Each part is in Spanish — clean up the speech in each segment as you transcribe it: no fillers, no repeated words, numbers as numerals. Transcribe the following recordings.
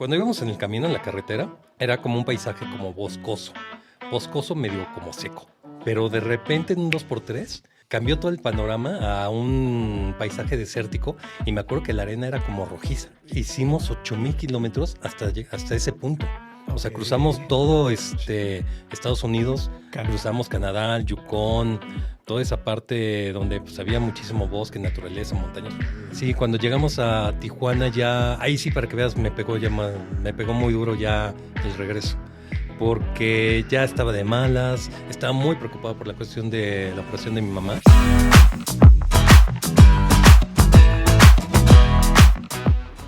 Cuando íbamos en el camino, en la carretera, era como un paisaje como boscoso. Boscoso medio como seco. Pero de repente en un 2x3 cambió todo el panorama a un paisaje desértico y me acuerdo que la arena era como rojiza. Hicimos 8,000 kilómetros hasta ese punto. O sea, cruzamos todo Estados Unidos, cruzamos Canadá, Yukon, toda esa parte donde pues, había muchísimo bosque, naturaleza, montañas. Sí, cuando llegamos a Tijuana ya, ahí sí para que veas, me pegó muy duro ya el regreso. Porque ya estaba de malas, estaba muy preocupado por la cuestión de la operación de mi mamá.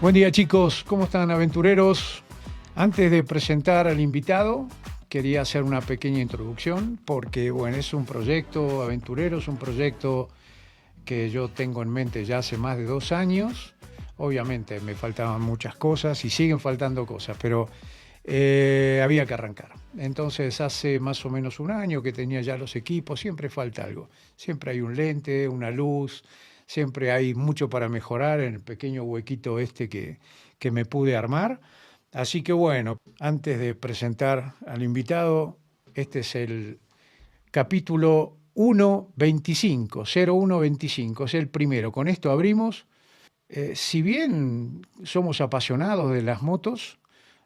Buen día, chicos, ¿cómo están, aventureros? Antes de presentar al invitado, quería hacer una pequeña introducción porque, bueno, es un proyecto aventurero, es un proyecto que yo tengo en mente ya hace más de 2 años. Obviamente me faltaban muchas cosas y siguen faltando cosas, pero había que arrancar. Entonces hace más o menos 1 año que tenía ya los equipos, siempre falta algo. Siempre hay un lente, una luz, siempre hay mucho para mejorar en el pequeño huequito que me pude armar. Así que bueno, antes de presentar al invitado, este es el capítulo 125, 0125, es el primero. Con esto abrimos. Si bien somos apasionados de las motos,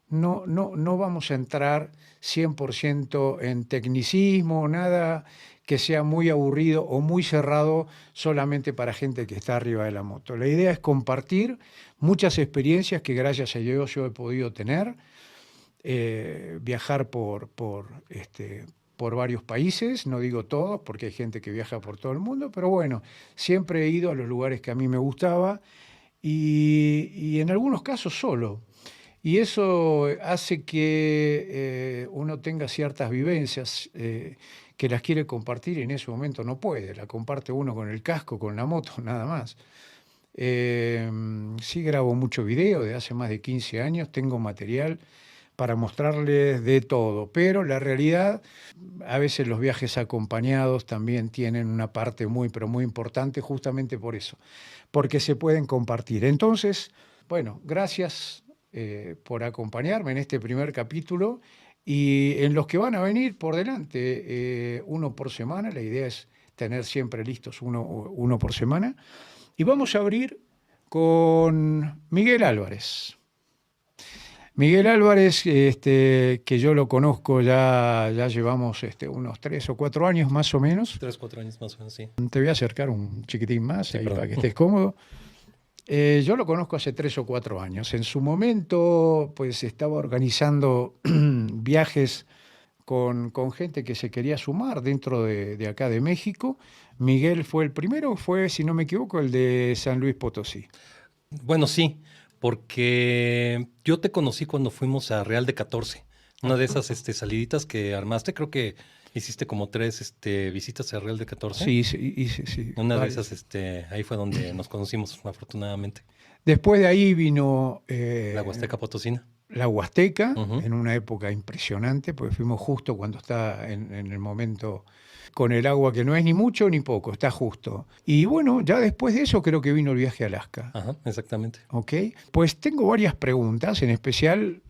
no vamos a entrar 100% en tecnicismo, nada que sea muy aburrido o muy cerrado solamente para gente que está arriba de la moto. La idea es compartir muchas experiencias que gracias a Dios yo he podido tener, viajar por varios países, no digo todos porque hay gente que viaja por todo el mundo, pero bueno, siempre he ido a los lugares que a mí me gustaba y en algunos casos solo. Y eso hace que uno tenga ciertas vivencias que las quiere compartir y en ese momento no puede. La comparte uno con el casco, con la moto, nada más. Sí grabo mucho video de hace más de 15 años, tengo material para mostrarles de todo, pero la realidad, a veces los viajes acompañados también tienen una parte muy, pero muy importante justamente por eso, porque se pueden compartir. Entonces, bueno, gracias por acompañarme en este primer capítulo y en los que van a venir por delante, uno por semana. La idea es tener siempre listos uno por semana. Y vamos a abrir con Miguel Álvarez. Miguel Álvarez, que yo lo conozco, ya llevamos unos 3 o 4 años más o menos. 3, 4 años más o menos, sí. Te voy a acercar un chiquitín más Sí, ahí perdón. para que estés cómodo. Yo lo conozco hace 3 o 4 años. En su momento, pues estaba organizando viajes con gente que se quería sumar dentro de acá de México. Miguel fue el primero, fue, si no me equivoco, el de San Luis Potosí. Bueno, sí, porque yo te conocí cuando fuimos a Real de 14. Una de esas saliditas que armaste, creo que hiciste como 3 visitas a Real de 14. Sí, sí. Una de Vale. esas, ahí fue donde nos conocimos, afortunadamente. Después de ahí vino La Huasteca Potosina. la Huasteca, Ujú. en una época impresionante, porque fuimos justo cuando está en el momento con el agua que no es ni mucho ni poco, está justo. Y bueno, ya después de eso creo que vino el viaje a Alaska. Ajá, exactamente. ¿Ok? Pues tengo varias preguntas, en especial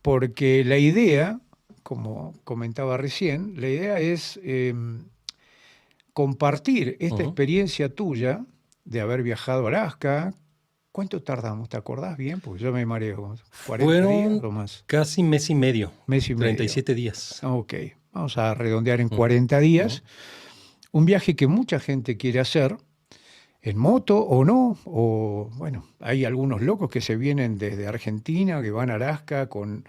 porque la idea, como comentaba recién, la idea es compartir esta experiencia tuya de haber viajado a Alaska. ¿Cuánto tardamos? ¿Te acordás bien? Porque yo me mareo. ¿40 días o más? Casi mes y medio. Mes y medio. 37 días. Ok, vamos a redondear en 40 días. Un viaje que mucha gente quiere hacer, en moto o no, o bueno, hay algunos locos que se vienen desde Argentina, que van a Alaska con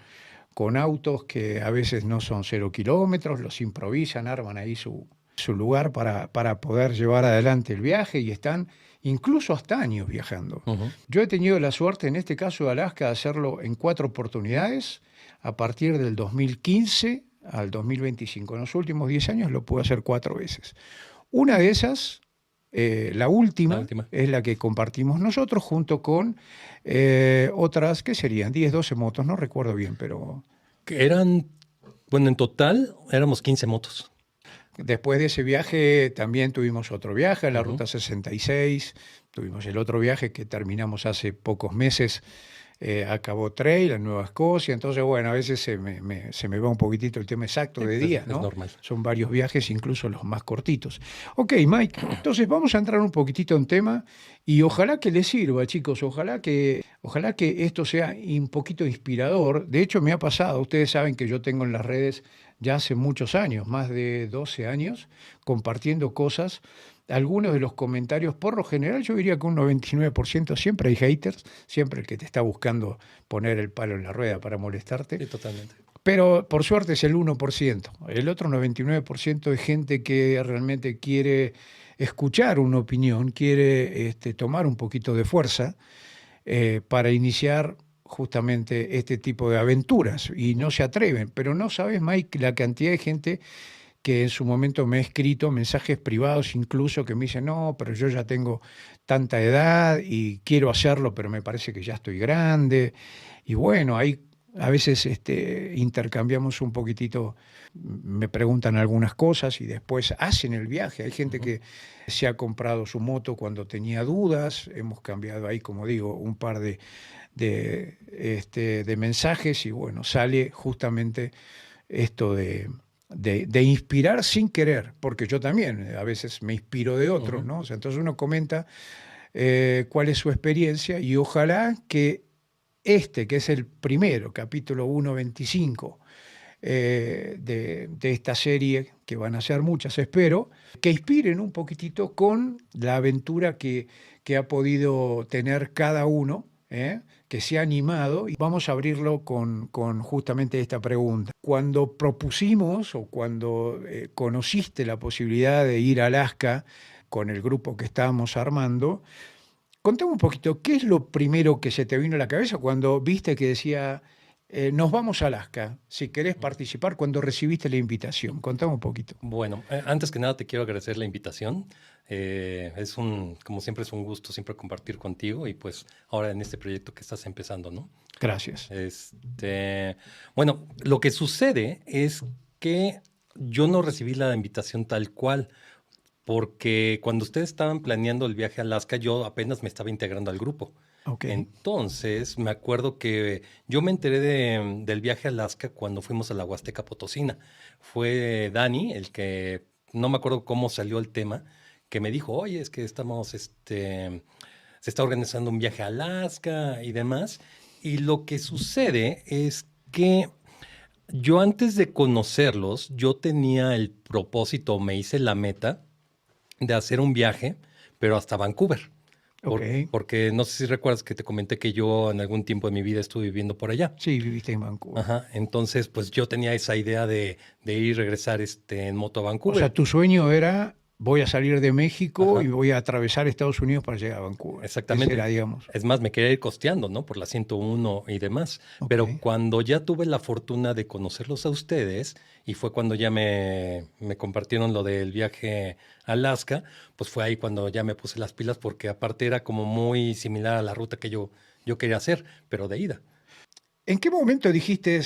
autos que a veces no son 0 kilómetros, los improvisan, arman ahí su lugar para poder llevar adelante el viaje y están incluso hasta años viajando. Yo he tenido la suerte, en este caso de Alaska, de hacerlo en 4 oportunidades, a partir del 2015 al 2025. En los últimos 10 años lo pude hacer 4 veces. Una de esas, la última, es la que compartimos nosotros junto con otras, ¿qué serían? 10, 12 motos, no recuerdo bien, pero... Bueno, en total éramos 15 motos. Después de ese viaje también tuvimos otro viaje a la Ruta 66, tuvimos el otro viaje que terminamos hace pocos meses acabó Trail en Nueva Escocia, entonces bueno, a veces se me va un poquitito el tema exacto de días, Es ¿no? normal. Son varios viajes, incluso los más cortitos. Ok, Mike, entonces vamos a entrar un poquitito en tema y ojalá que les sirva, chicos, ojalá que esto sea un poquito inspirador. De hecho, me ha pasado, ustedes saben que yo tengo en las redes ya hace muchos años, más de 12 años, compartiendo cosas. Algunos de los comentarios, por lo general, yo diría que un 99% siempre hay haters, siempre el que te está buscando poner el palo en la rueda para molestarte. Sí, totalmente. Pero por suerte es el 1%. El otro 99% es gente que realmente quiere escuchar una opinión, quiere tomar un poquito de fuerza para iniciar justamente este tipo de aventuras y no se atreven. Pero no sabes, Mike, la cantidad de gente que en su momento me ha escrito mensajes privados incluso que me dicen, no, pero yo ya tengo tanta edad y quiero hacerlo, pero me parece que ya estoy grande. Y bueno, ahí a veces intercambiamos un poquitito, me preguntan algunas cosas y después hacen el viaje. Hay gente que se ha comprado su moto cuando tenía dudas, hemos cambiado ahí, como digo, un par de mensajes y bueno, sale justamente esto de inspirar sin querer, porque yo también a veces me inspiro de otros, ¿no? O sea, entonces uno comenta cuál es su experiencia y ojalá que que es el primero, capítulo 1.25 de esta serie, que van a ser muchas, espero, que inspiren un poquitito con la aventura que ha podido tener cada uno, que se ha animado. Y vamos a abrirlo con justamente esta pregunta. Cuando propusimos o cuando conociste la posibilidad de ir a Alaska con el grupo que estábamos armando, contame un poquito, ¿qué es lo primero que se te vino a la cabeza cuando viste que decía, nos vamos a Alaska, si querés participar, cuando recibiste la invitación? Contame un poquito. Bueno, antes que nada te quiero agradecer la invitación. Como siempre, es un gusto siempre compartir contigo y pues ahora en este proyecto que estás empezando, ¿no? Gracias. Bueno, lo que sucede es que yo no recibí la invitación tal cual, porque cuando ustedes estaban planeando el viaje a Alaska, yo apenas me estaba integrando al grupo. Ok. Entonces, me acuerdo que yo me enteré del viaje a Alaska cuando fuimos a la Huasteca Potosina. Fue Dani el que, no me acuerdo cómo salió el tema, que me dijo, oye, es que se está organizando un viaje a Alaska y demás. Y lo que sucede es que yo antes de conocerlos, yo tenía el propósito, me hice la meta de hacer un viaje, pero hasta Vancouver. Ok. Porque no sé si recuerdas que te comenté que yo en algún tiempo de mi vida estuve viviendo por allá. Sí, viviste en Vancouver. Ajá, entonces pues yo tenía esa idea de ir y regresar en moto a O Vancouver. sea, tu sueño era, voy a salir de México Ajá. y voy a atravesar Estados Unidos para llegar a Vancouver. Exactamente. Ese era, digamos. Es más, me quería ir costeando, ¿no? Por la 101 y demás. Ok. Pero cuando ya tuve la fortuna de conocerlos a ustedes, y fue cuando ya me compartieron lo del viaje a Alaska, pues fue ahí cuando ya me puse las pilas, porque aparte era como muy similar a la ruta que yo quería hacer, pero de ida. ¿En qué momento dijiste,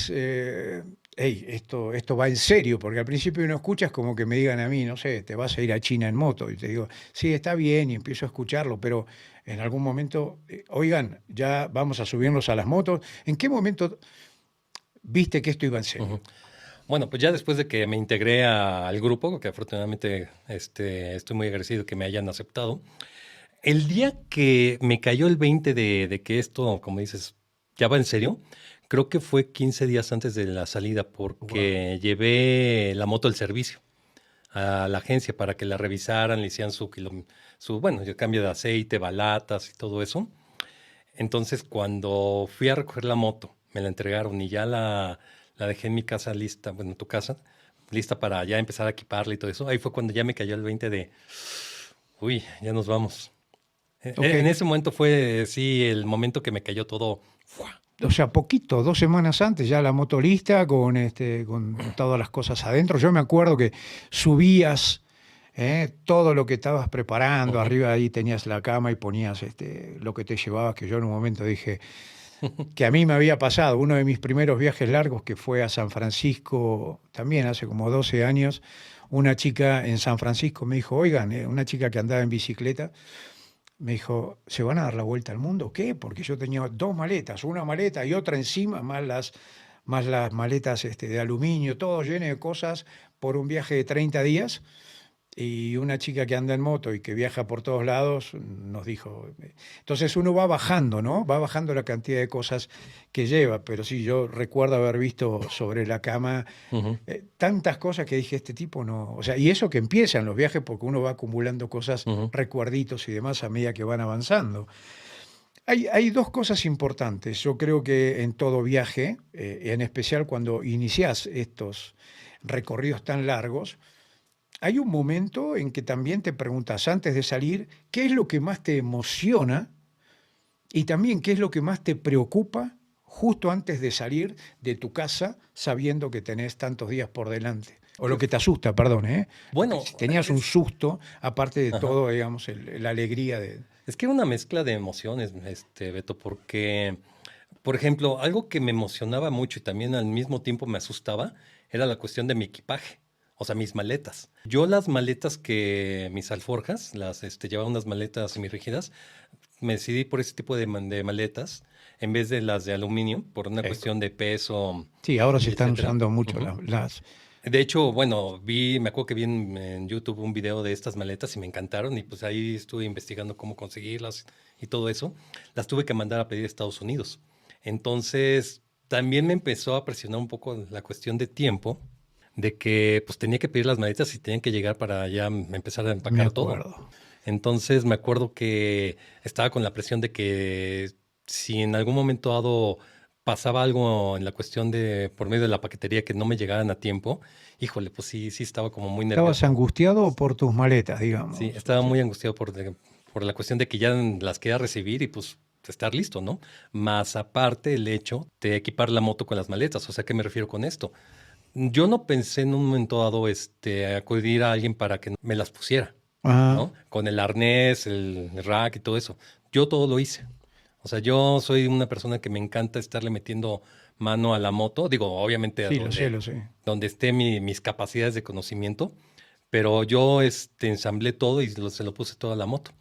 hey, esto va en serio? Porque al principio uno escuchas como que me digan a mí, no sé, te vas a ir a China en moto. Y te digo, sí, está bien, y empiezo a escucharlo, pero en algún momento, oigan, ya vamos a subirnos a las motos. ¿En qué momento viste que esto iba en serio? Ujú. Bueno, pues ya después de que me integré al grupo, que afortunadamente estoy muy agradecido que me hayan aceptado, el día que me cayó el 20 de que esto, como dices, ya va en serio, creo que fue 15 días antes de la salida, porque llevé la moto al servicio a la agencia para que la revisaran, le hicieran bueno, el cambio de aceite, balatas y todo eso. Entonces, cuando fui a recoger la moto, me la entregaron y ya la dejé en mi casa lista, bueno, en tu casa, lista para ya empezar a equiparla y todo eso. Ahí fue cuando ya me cayó el 20 de, uy, ya nos vamos. Ok. En ese momento fue, sí, el momento que me cayó todo. ¡Fua! O sea, poquito, 2 semanas antes, ya la moto lista con todas las cosas adentro. Yo me acuerdo que subías todo lo que estabas preparando, arriba ahí tenías la cama y ponías lo que te llevabas, que yo en un momento dije que a mí me había pasado, uno de mis primeros viajes largos que fue a San Francisco, también hace como 12 años, una chica en San Francisco me dijo, oigan, una chica que andaba en bicicleta, Me dijo, ¿se van a dar la vuelta al mundo? ¿Qué? Porque yo tenía 2 maletas, una maleta y otra encima, más las maletas de aluminio, todo lleno de cosas por un viaje de 30 días. Y una chica que anda en moto y que viaja por todos lados nos dijo, entonces uno va bajando, ¿no? Va bajando la cantidad de cosas que lleva, pero sí, yo recuerdo haber visto sobre la cama Ujú, tantas cosas que dije, este tipo no, o sea, y eso que empiezan los viajes porque uno va acumulando cosas, ujú, recuerditos y demás a medida que van avanzando. Hay 2 cosas importantes, yo creo que en todo viaje, en especial cuando iniciás estos recorridos tan largos, hay un momento en que también te preguntas antes de salir, ¿qué es lo que más te emociona? Y también, ¿qué es lo que más te preocupa justo antes de salir de tu casa sabiendo que tenés tantos días por delante? O lo que te asusta, perdón, ¿eh? Porque Bueno, si tenías un susto, aparte de ajá. todo, digamos, la alegría de... Es que era una mezcla de emociones, Beto, porque, por ejemplo, algo que me emocionaba mucho y también al mismo tiempo me asustaba era la cuestión de mi equipaje, o sea, mis maletas. Yo las maletas mis alforjas, llevaba unas maletas semirígidas, me decidí por ese tipo de maletas en vez de las de aluminio, por una eh, cuestión de peso sí, ahora se y están etcétera. usando mucho Ujú. las... De hecho, bueno, me acuerdo que vi en YouTube un video de estas maletas y me encantaron y pues ahí estuve investigando cómo conseguirlas y todo eso. Las tuve que mandar a pedir a Estados Unidos. Entonces, también me empezó a presionar un poco la cuestión de tiempo, de que pues tenía que pedir las maletas y tenían que llegar para ya empezar a Me empacar todo. acuerdo. Entonces, me acuerdo que estaba con la presión de que si en algún momento dado pasaba algo en la cuestión de por medio de la paquetería que no me llegaran a tiempo, híjole, pues sí, sí estaba como muy Estabas nervioso. angustiado por tus maletas, Sí, digamos. estaba muy angustiado por la cuestión de que ya las quería recibir y pues estar listo, ¿no? Más aparte el hecho de equipar la moto con las maletas. O sea, ¿a qué me refiero con esto? Yo no pensé en un momento dado acudir a alguien para que me las pusiera, Ah, ¿no? Con el arnés, el rack y todo eso. Yo todo lo hice. O sea, yo soy una persona que me encanta estarle metiendo mano a la moto. Digo, obviamente a sí, lo sé, lo sé. donde esté mis capacidades de conocimiento, pero yo ensamblé todo y se lo puse todo a la moto.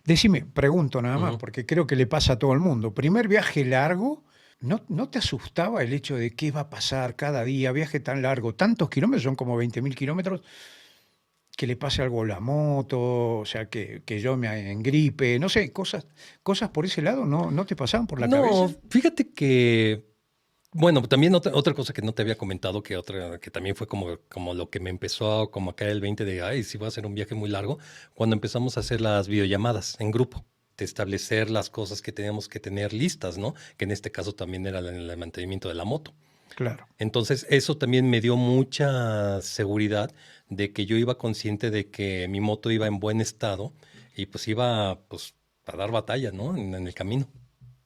Decime, pregunto nada más, Ujú. porque creo que le pasa a todo el mundo. Primer viaje largo, ¿no te asustaba el hecho de qué va a pasar cada día, viaje tan largo, tantos kilómetros, son como 20.000 kilómetros, que le pase algo a la moto, o sea, que yo me engripe, no sé, cosas por ese lado, ¿no te pasaban por la No, cabeza? fíjate que, bueno, también otra cosa que no te había comentado, que también fue como lo que me empezó como a caer el 20 de, ay, sí va a ser un viaje muy largo, cuando empezamos a hacer las videollamadas en grupo, de establecer las cosas que teníamos que tener listas, ¿no? Que en este caso también era el mantenimiento de la moto. Claro. Entonces, eso también me dio mucha seguridad de que yo iba consciente de que mi moto iba en buen estado y pues iba pues a dar batalla, ¿no? En el camino.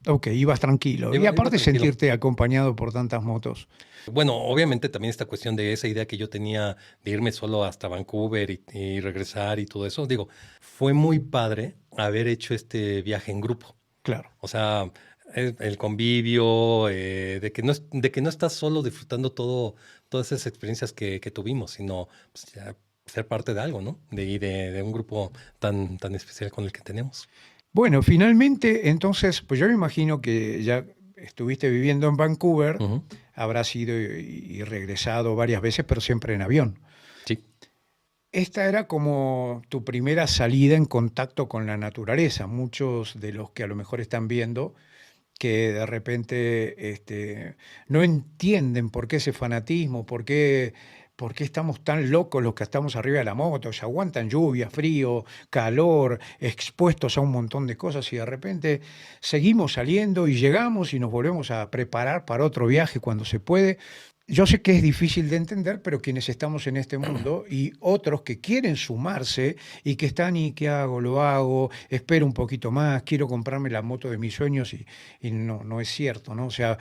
Ok, ibas tranquilo. Y Iba aparte tranquilo. sentirte acompañado por tantas motos. Bueno, obviamente también esta cuestión de esa idea que yo tenía de irme solo hasta Vancouver y regresar y todo eso, digo, fue muy padre haber hecho este viaje en grupo. Claro. O sea, el convivio, de que no estás solo disfrutando todas esas experiencias que tuvimos, sino pues, ya ser parte de algo, ¿no? De un grupo tan especial con el que tenemos. Bueno, finalmente, entonces, pues yo me imagino que ya estuviste viviendo en Vancouver, Ujú. habrás ido y regresado varias veces, pero siempre en avión. Sí, Esta era como tu primera salida en contacto con la naturaleza. Muchos de los que a lo mejor están viendo que de repente no entienden por qué ese fanatismo, por qué estamos tan locos los que estamos arriba de la moto, se aguantan lluvia, frío, calor, expuestos a un montón de cosas y de repente seguimos saliendo y llegamos y nos volvemos a preparar para otro viaje cuando se puede. Yo sé que es difícil de entender, pero quienes estamos en este mundo y otros que quieren sumarse y que están y qué hago, lo hago, espero un poquito más, quiero comprarme la moto de mis sueños y no es cierto, ¿no? O sea,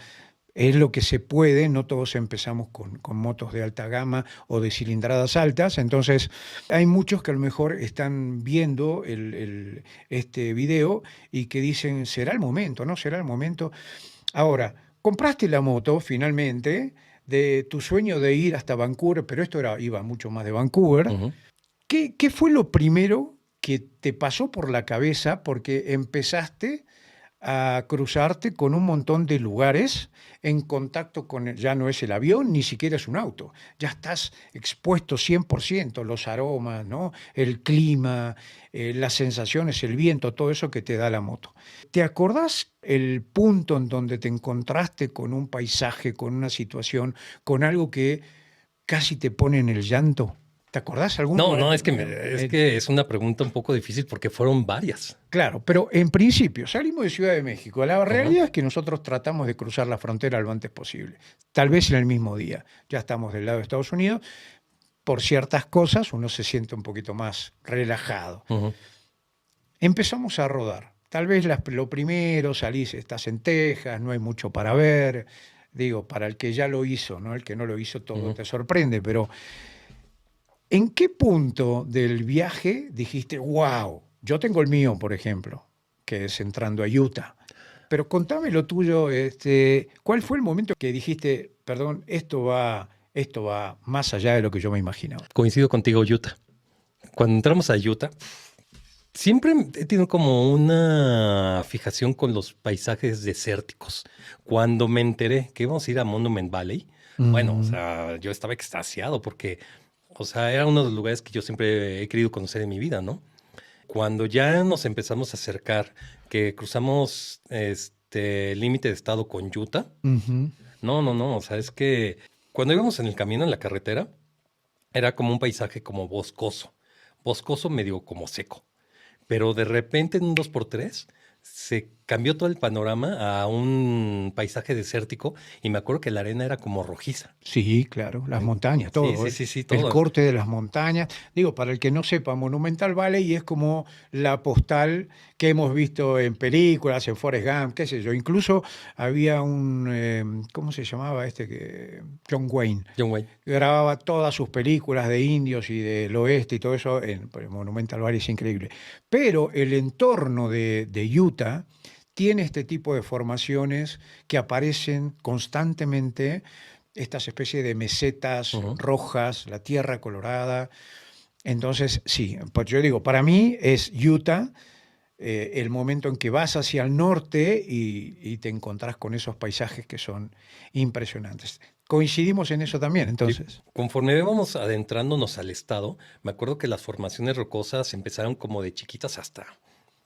es lo que se puede, no todos empezamos con motos de alta gama o de cilindradas altas, entonces hay muchos que a lo mejor están viendo este video y que dicen, será el momento, ¿no? Será el momento. Ahora, compraste la moto finalmente de tu sueño de ir hasta Vancouver, pero iba mucho más de Vancouver. ujú. ¿Qué fue lo primero? que te pasó por la cabeza porque empezaste a cruzarte con un montón de lugares en contacto con, ya no es el avión, ni siquiera es un auto, ya estás expuesto 100%, los aromas, ¿no? El clima, las sensaciones, el viento, todo eso que te da la moto. ¿Te acordás el punto en donde te encontraste con un paisaje, con una situación, con algo que casi te pone en el llanto? ¿Te acordás algún No, lugar? no, es que es una pregunta un poco difícil porque fueron varias. Claro, pero en principio salimos de Ciudad de México. La Ujú. realidad es que nosotros tratamos de cruzar la frontera lo antes posible, tal vez en el mismo día. Ya estamos del lado de Estados Unidos. Por ciertas cosas uno se siente un poquito más relajado. Ujú. Empezamos a rodar. Tal vez lo primero, salís, estás en Texas, no hay mucho para ver. Digo, para el que ya lo hizo, ¿no? El que no lo hizo, todo Ujú. te sorprende, pero ¿en qué punto del viaje dijiste, wow, yo tengo el mío, por ejemplo, que es entrando a Utah? Pero contame lo tuyo, ¿cuál fue el momento que dijiste, perdón, esto va más allá de lo que yo me imaginaba? Coincido contigo, Utah. Cuando entramos a Utah, siempre he tenido como una fijación con los paisajes desérticos. Cuando me enteré que íbamos a ir a Monument Valley, bueno, o Mm, sea, yo estaba extasiado porque, o sea, era uno de los lugares que yo siempre he querido conocer en mi vida, ¿no? Cuando ya nos empezamos a acercar, que cruzamos el límite de estado con Utah, ujú. no, no, no, o sea, es que cuando íbamos en el camino en la carretera, era como un paisaje como boscoso, boscoso medio como seco. Pero de repente en un dos por tres se cambió todo el panorama a un paisaje desértico y me acuerdo que la arena era como rojiza. Sí, claro, las montañas, Sí, todo, sí, ¿eh? sí, sí, El todo. corte de las montañas. Digo, para el que no sepa, Monumental Valley es como la postal que hemos visto en películas, en Forrest Gump, qué sé yo. Incluso había ¿cómo se llamaba John Wayne, John Wayne. grababa todas sus películas de indios y del oeste y todo eso en pues, Monumental Valley, es increíble. Pero el entorno de Utah tiene este tipo de formaciones que aparecen constantemente, estas especies de mesetas Ujú. rojas, la tierra colorada. Entonces, sí, pues yo digo, para mí es Utah, el momento en que vas hacia el norte y te encontrás con esos paisajes que son impresionantes. Coincidimos en eso también, Sí, entonces. conforme íbamos adentrándonos al estado, me acuerdo que las formaciones rocosas empezaron como de chiquitas hasta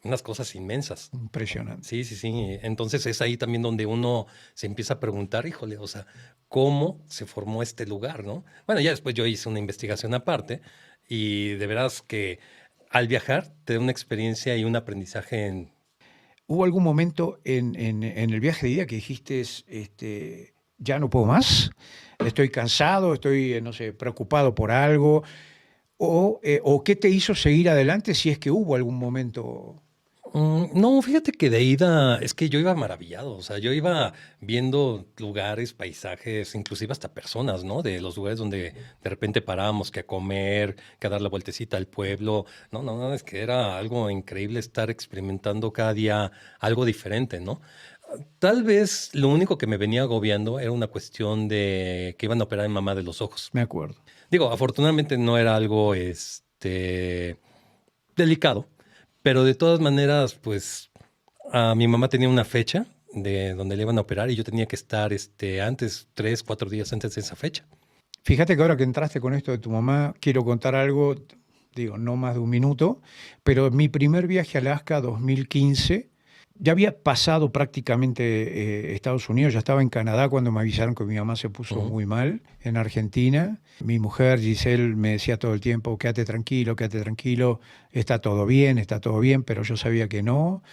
unas cosas inmensas. Impresionante. Sí, sí, sí. Entonces es ahí también donde uno se empieza a preguntar, híjole, o sea, ¿cómo se formó este lugar, no? Bueno, ya después yo hice una investigación aparte y de veras que al viajar te da una experiencia y un aprendizaje en... ¿Hubo algún momento en el viaje de ida que dijiste, ya no puedo más? Estoy cansado, estoy, no sé, preocupado por algo. O qué te hizo seguir adelante si es que hubo algún momento. No, fíjate que de ida es que yo iba maravillado, o sea, yo iba viendo lugares, paisajes, inclusive hasta personas, ¿no? De los lugares donde de repente parábamos que a comer, que a dar la vueltecita al pueblo. No, no, no, es que era algo increíble estar experimentando cada día algo diferente, ¿no? Tal vez lo único que me venía agobiando era una cuestión de que iban a operar a mi mamá de los ojos. Me acuerdo. Digo, afortunadamente no era algo, delicado, pero de todas maneras, pues, mi mamá tenía una fecha de donde le iban a operar y yo tenía que estar, antes, 3, 4 días antes de esa fecha. Fíjate que ahora que entraste con esto de tu mamá, quiero contar algo, digo, no más de un minuto, pero mi primer viaje a Alaska, 2015, ya había pasado prácticamente Estados Unidos, ya estaba en Canadá cuando me avisaron que mi mamá se puso Ujú. muy mal en Argentina. Mi mujer Giselle me decía todo el tiempo, quédate tranquilo, está todo bien, pero yo sabía que no.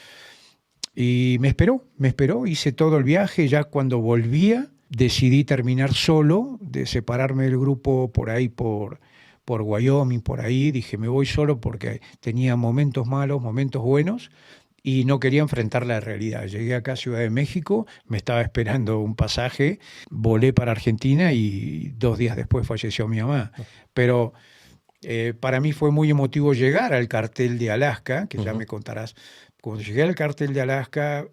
Y me esperó, hice todo el viaje, ya cuando volvía decidí terminar solo, de separarme del grupo por ahí, por Wyoming, por ahí, dije me voy solo porque tenía momentos malos, momentos buenos, y no quería enfrentar la realidad. Llegué acá a Ciudad de México, me estaba esperando un pasaje, volé para Argentina y 2 días después falleció mi mamá. Pero para mí fue muy emotivo llegar al cartel de Alaska, que ya Ujú. me contarás. Cuando llegué al cartel de Alaska,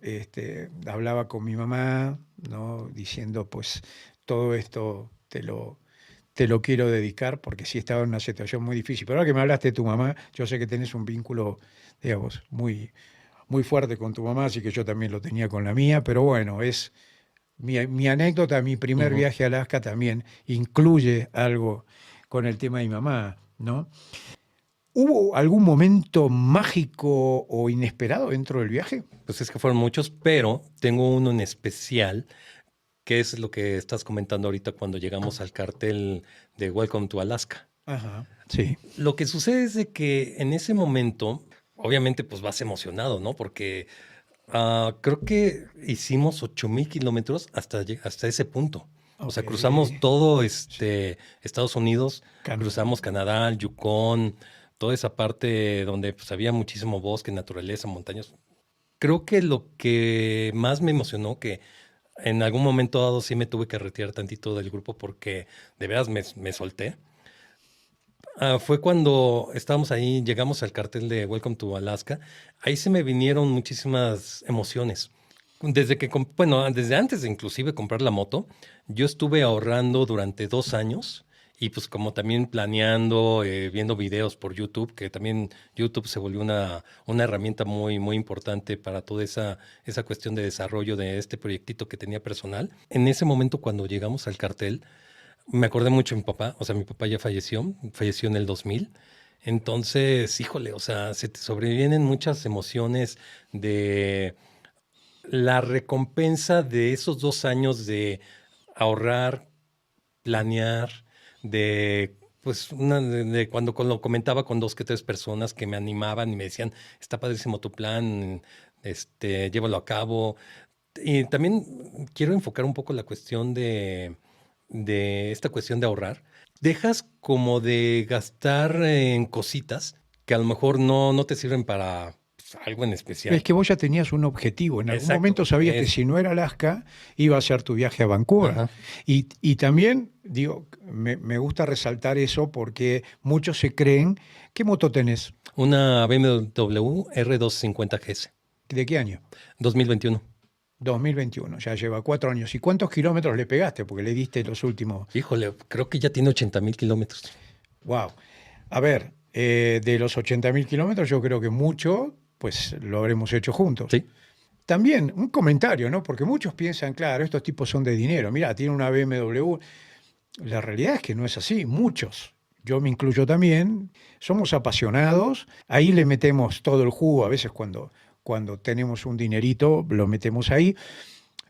hablaba con mi mamá, ¿no? Diciendo, pues, todo esto te lo quiero dedicar porque sí estaba en una situación muy difícil. Pero ahora que me hablaste de tu mamá, yo sé que tenés un vínculo, digamos, muy fuerte con tu mamá, así que yo también lo tenía con la mía, pero bueno, es mi anécdota, mi primer viaje a Alaska también incluye algo con el tema de mi mamá, ¿no? ¿Hubo algún momento mágico o inesperado dentro del viaje? Pues es que fueron muchos, pero tengo uno en especial, que es lo que estás comentando ahorita cuando llegamos al cartel de Welcome to Alaska. Ajá, sí. Lo que sucede es de que en ese momento, obviamente, pues vas emocionado, ¿no? Porque creo que hicimos 8,000 kilómetros hasta ese punto. O sea, Ok. cruzamos todo Estados Unidos, cruzamos Canadá, el Yukon, toda esa parte donde pues, había muchísimo bosque, naturaleza, montañas. Creo que lo que más me emocionó, que en algún momento dado sí me tuve que retirar tantito del grupo porque de veras me solté. Fue cuando estábamos ahí, llegamos al cartel de Welcome to Alaska. Ahí se me vinieron muchísimas emociones. Desde antes de inclusive comprar la moto, yo estuve ahorrando durante 2 años y pues como también planeando, viendo videos por YouTube, que también YouTube se volvió una herramienta muy, muy importante para toda esa cuestión de desarrollo de este proyectito que tenía personal. En ese momento, cuando llegamos al cartel, me acordé mucho de mi papá, o sea, mi papá ya falleció en el 2000. Entonces, híjole, o sea, se te sobrevienen muchas emociones de la recompensa de esos 2 años de ahorrar, planear, de cuando lo comentaba con 2 que 3 personas que me animaban y me decían, está padrísimo tu plan, llévalo a cabo. Y también quiero enfocar un poco la cuestión de esta cuestión de ahorrar. Dejas como de gastar en cositas que a lo mejor no te sirven para pues, algo en especial. Es que vos ya tenías un objetivo. En algún Exacto, momento sabías que si no era Alaska, iba a ser tu viaje a Vancouver. Ajá. Y también, digo, me gusta resaltar eso porque muchos se creen. ¿Qué moto tenés? Una BMW R250 GS, ¿De qué año? 2021. 2021, ya lleva 4 años. ¿Y cuántos kilómetros le pegaste? Porque le diste los últimos. Híjole, creo que ya tiene 80,000 kilómetros. Wow. A ver, de los 80.000 kilómetros, yo creo que mucho, pues lo habremos hecho juntos. Sí. También un comentario, ¿no? Porque muchos piensan, claro, estos tipos son de dinero. Mira, tiene una BMW. La realidad es que no es así. Muchos, yo me incluyo también, somos apasionados. Ahí le metemos todo el jugo. A veces cuando tenemos un dinerito, lo metemos ahí.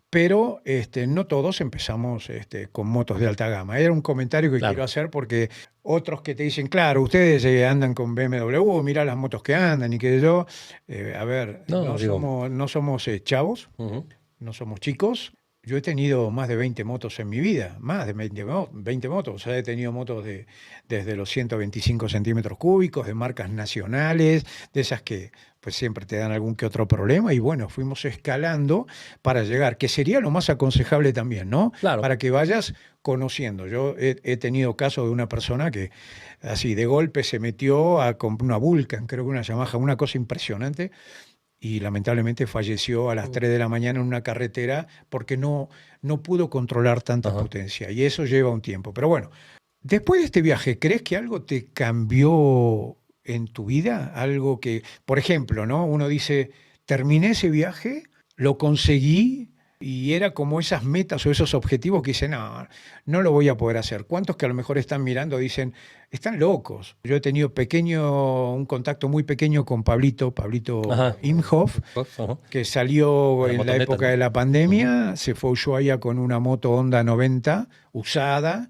Pero no todos empezamos con motos de alta gama. Era un comentario que Claro. quiero hacer porque otros que te dicen, claro, ustedes andan con BMW, mirá las motos que andan y que yo, a ver, No, digo- no somos chavos, Ujú. no somos chicos. Yo he tenido más de 20 motos en mi vida, más de 20 motos. O sea, he tenido motos desde los 125 centímetros cúbicos, de marcas nacionales, de esas que pues siempre te dan algún que otro problema. Y bueno, fuimos escalando para llegar, que sería lo más aconsejable también, ¿no? Claro. Para que vayas conociendo. Yo he tenido caso de una persona que así de golpe se metió a comprar una Vulcan, creo que una Yamaha, una cosa impresionante, y lamentablemente falleció a las 3 de la mañana en una carretera porque no pudo controlar tanta Ajá. potencia. Y eso lleva un tiempo. Pero bueno, después de este viaje, ¿crees que algo te cambió en tu vida? Algo que, por ejemplo, ¿no? Uno dice, terminé ese viaje, lo conseguí y era como esas metas o esos objetivos que dicen, no lo voy a poder hacer. ¿Cuántos que a lo mejor están mirando dicen, están locos? Yo he tenido un contacto muy pequeño con Pablito Ajá. Imhoff, Ajá. que salió La en la motoneta, época ¿no? de la pandemia, se fue a Ushuaia con una moto Honda 90 usada,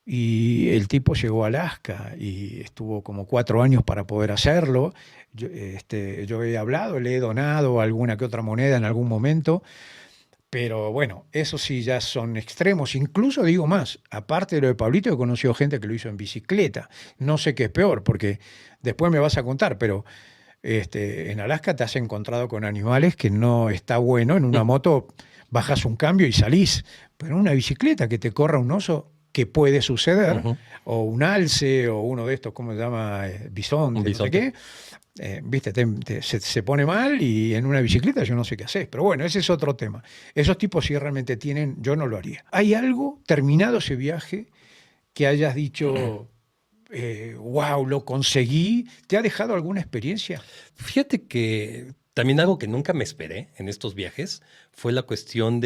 y el tipo llegó a Alaska y estuvo como 4 años para poder hacerlo. Yo he hablado, le he donado alguna que otra moneda en algún momento, pero bueno, eso sí ya son extremos. Incluso digo más, aparte de lo de Pablito, he conocido gente que lo hizo en bicicleta. No sé qué es peor, porque después me vas a contar, pero en Alaska te has encontrado con animales que no está bueno. En una moto bajas un cambio y salís, pero en una bicicleta que te corra un oso, que puede suceder, Ujú. o un alce, o uno de estos, ¿cómo se llama? Bisonte, Un no sé bisonte. qué. Viste, se pone mal y en una bicicleta yo no sé qué hacer. Pero bueno, ese es otro tema. Esos tipos sí realmente tienen, yo no lo haría. ¿Hay algo, terminado ese viaje, que hayas dicho, wow, lo conseguí? ¿Te ha dejado alguna experiencia? Fíjate que también algo que nunca me esperé en estos viajes fue la cuestión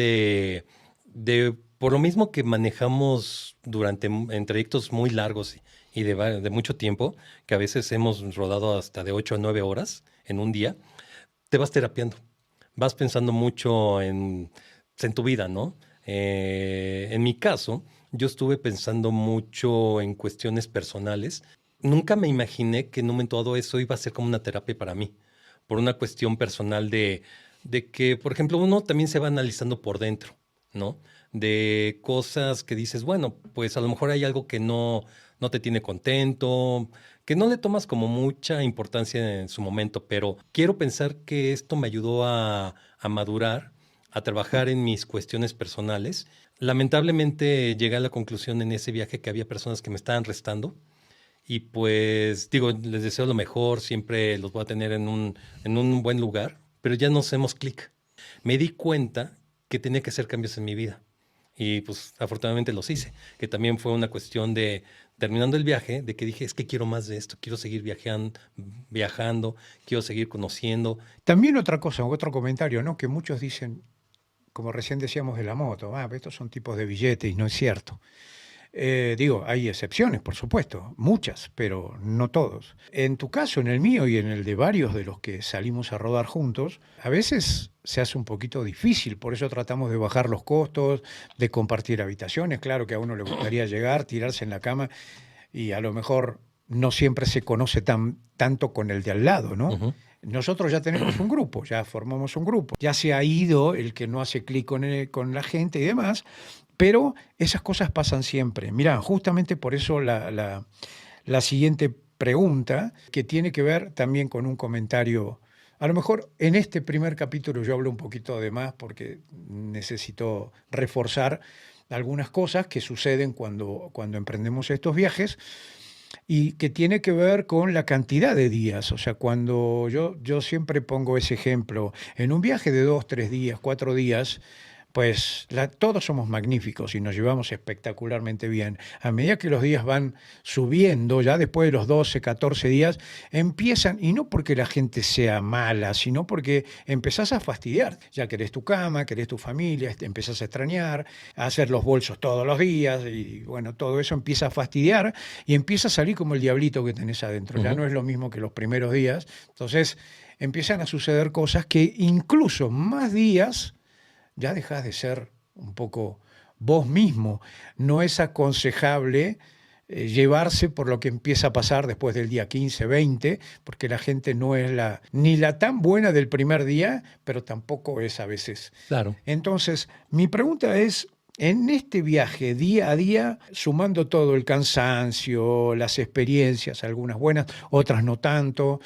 por lo mismo que manejamos en trayectos muy largos y de mucho tiempo, que a veces hemos rodado hasta de 8 a 9 horas en un día, te vas terapiando, vas pensando mucho en tu vida, ¿no? En mi caso, yo estuve pensando mucho en cuestiones personales. Nunca me imaginé que en un momento dado eso iba a ser como una terapia para mí, por una cuestión personal de que, por ejemplo, uno también se va analizando por dentro, ¿no? De cosas que dices, bueno, pues a lo mejor hay algo que no te tiene contento, que no le tomas como mucha importancia en su momento, pero quiero pensar que esto me ayudó a madurar, a trabajar en mis cuestiones personales. Lamentablemente llegué a la conclusión en ese viaje que había personas que me estaban restando y pues digo, les deseo lo mejor, siempre los voy a tener en un buen lugar, pero ya no hacemos clic. Me di cuenta que tenía que hacer cambios en mi vida. Y pues afortunadamente los hice, que también fue una cuestión de, terminando el viaje, de que dije, es que quiero más de esto, quiero seguir viajando, quiero seguir conociendo. También otra cosa, otro comentario, ¿no? Que muchos dicen, como recién decíamos de la moto, estos son tipos de billetes y no es cierto. Digo, hay excepciones, por supuesto, muchas, pero no todos. En tu caso, en el mío y en el de varios de los que salimos a rodar juntos, a veces se hace un poquito difícil, por eso tratamos de bajar los costos, de compartir habitaciones. Claro que a uno le gustaría llegar, tirarse en la cama y a lo mejor no siempre se conoce tanto con el de al lado, ¿no? Ujú. Nosotros ya tenemos un grupo, ya formamos un grupo, ya se ha ido el que no hace clic con la gente y demás, pero esas cosas pasan siempre. Mirá, justamente por eso la siguiente pregunta, que tiene que ver también con un comentario. A lo mejor en este primer capítulo yo hablo un poquito de más porque necesito reforzar algunas cosas que suceden cuando emprendemos estos viajes y que tiene que ver con la cantidad de días. O sea, cuando yo siempre pongo ese ejemplo, en un viaje de 2, 3 días, 4 días, pues todos somos magníficos y nos llevamos espectacularmente bien. A medida que los días van subiendo, ya después de los 12, 14 días, empiezan, y no porque la gente sea mala, sino porque empezás a fastidiar. Ya querés tu cama, querés tu familia, te empezás a extrañar, a hacer los bolsos todos los días, y bueno, todo eso empieza a fastidiar y empieza a salir como el diablito que tenés adentro. Ya Ujú. no es lo mismo que los primeros días. Entonces empiezan a suceder cosas que incluso más días ya dejás de ser un poco vos mismo. No es aconsejable llevarse por lo que empieza a pasar después del día 15, 20, porque la gente no es ni la tan buena del primer día, pero tampoco es a veces. Claro. Entonces, mi pregunta es, en este viaje día a día, sumando todo el cansancio, las experiencias, algunas buenas, otras no tanto,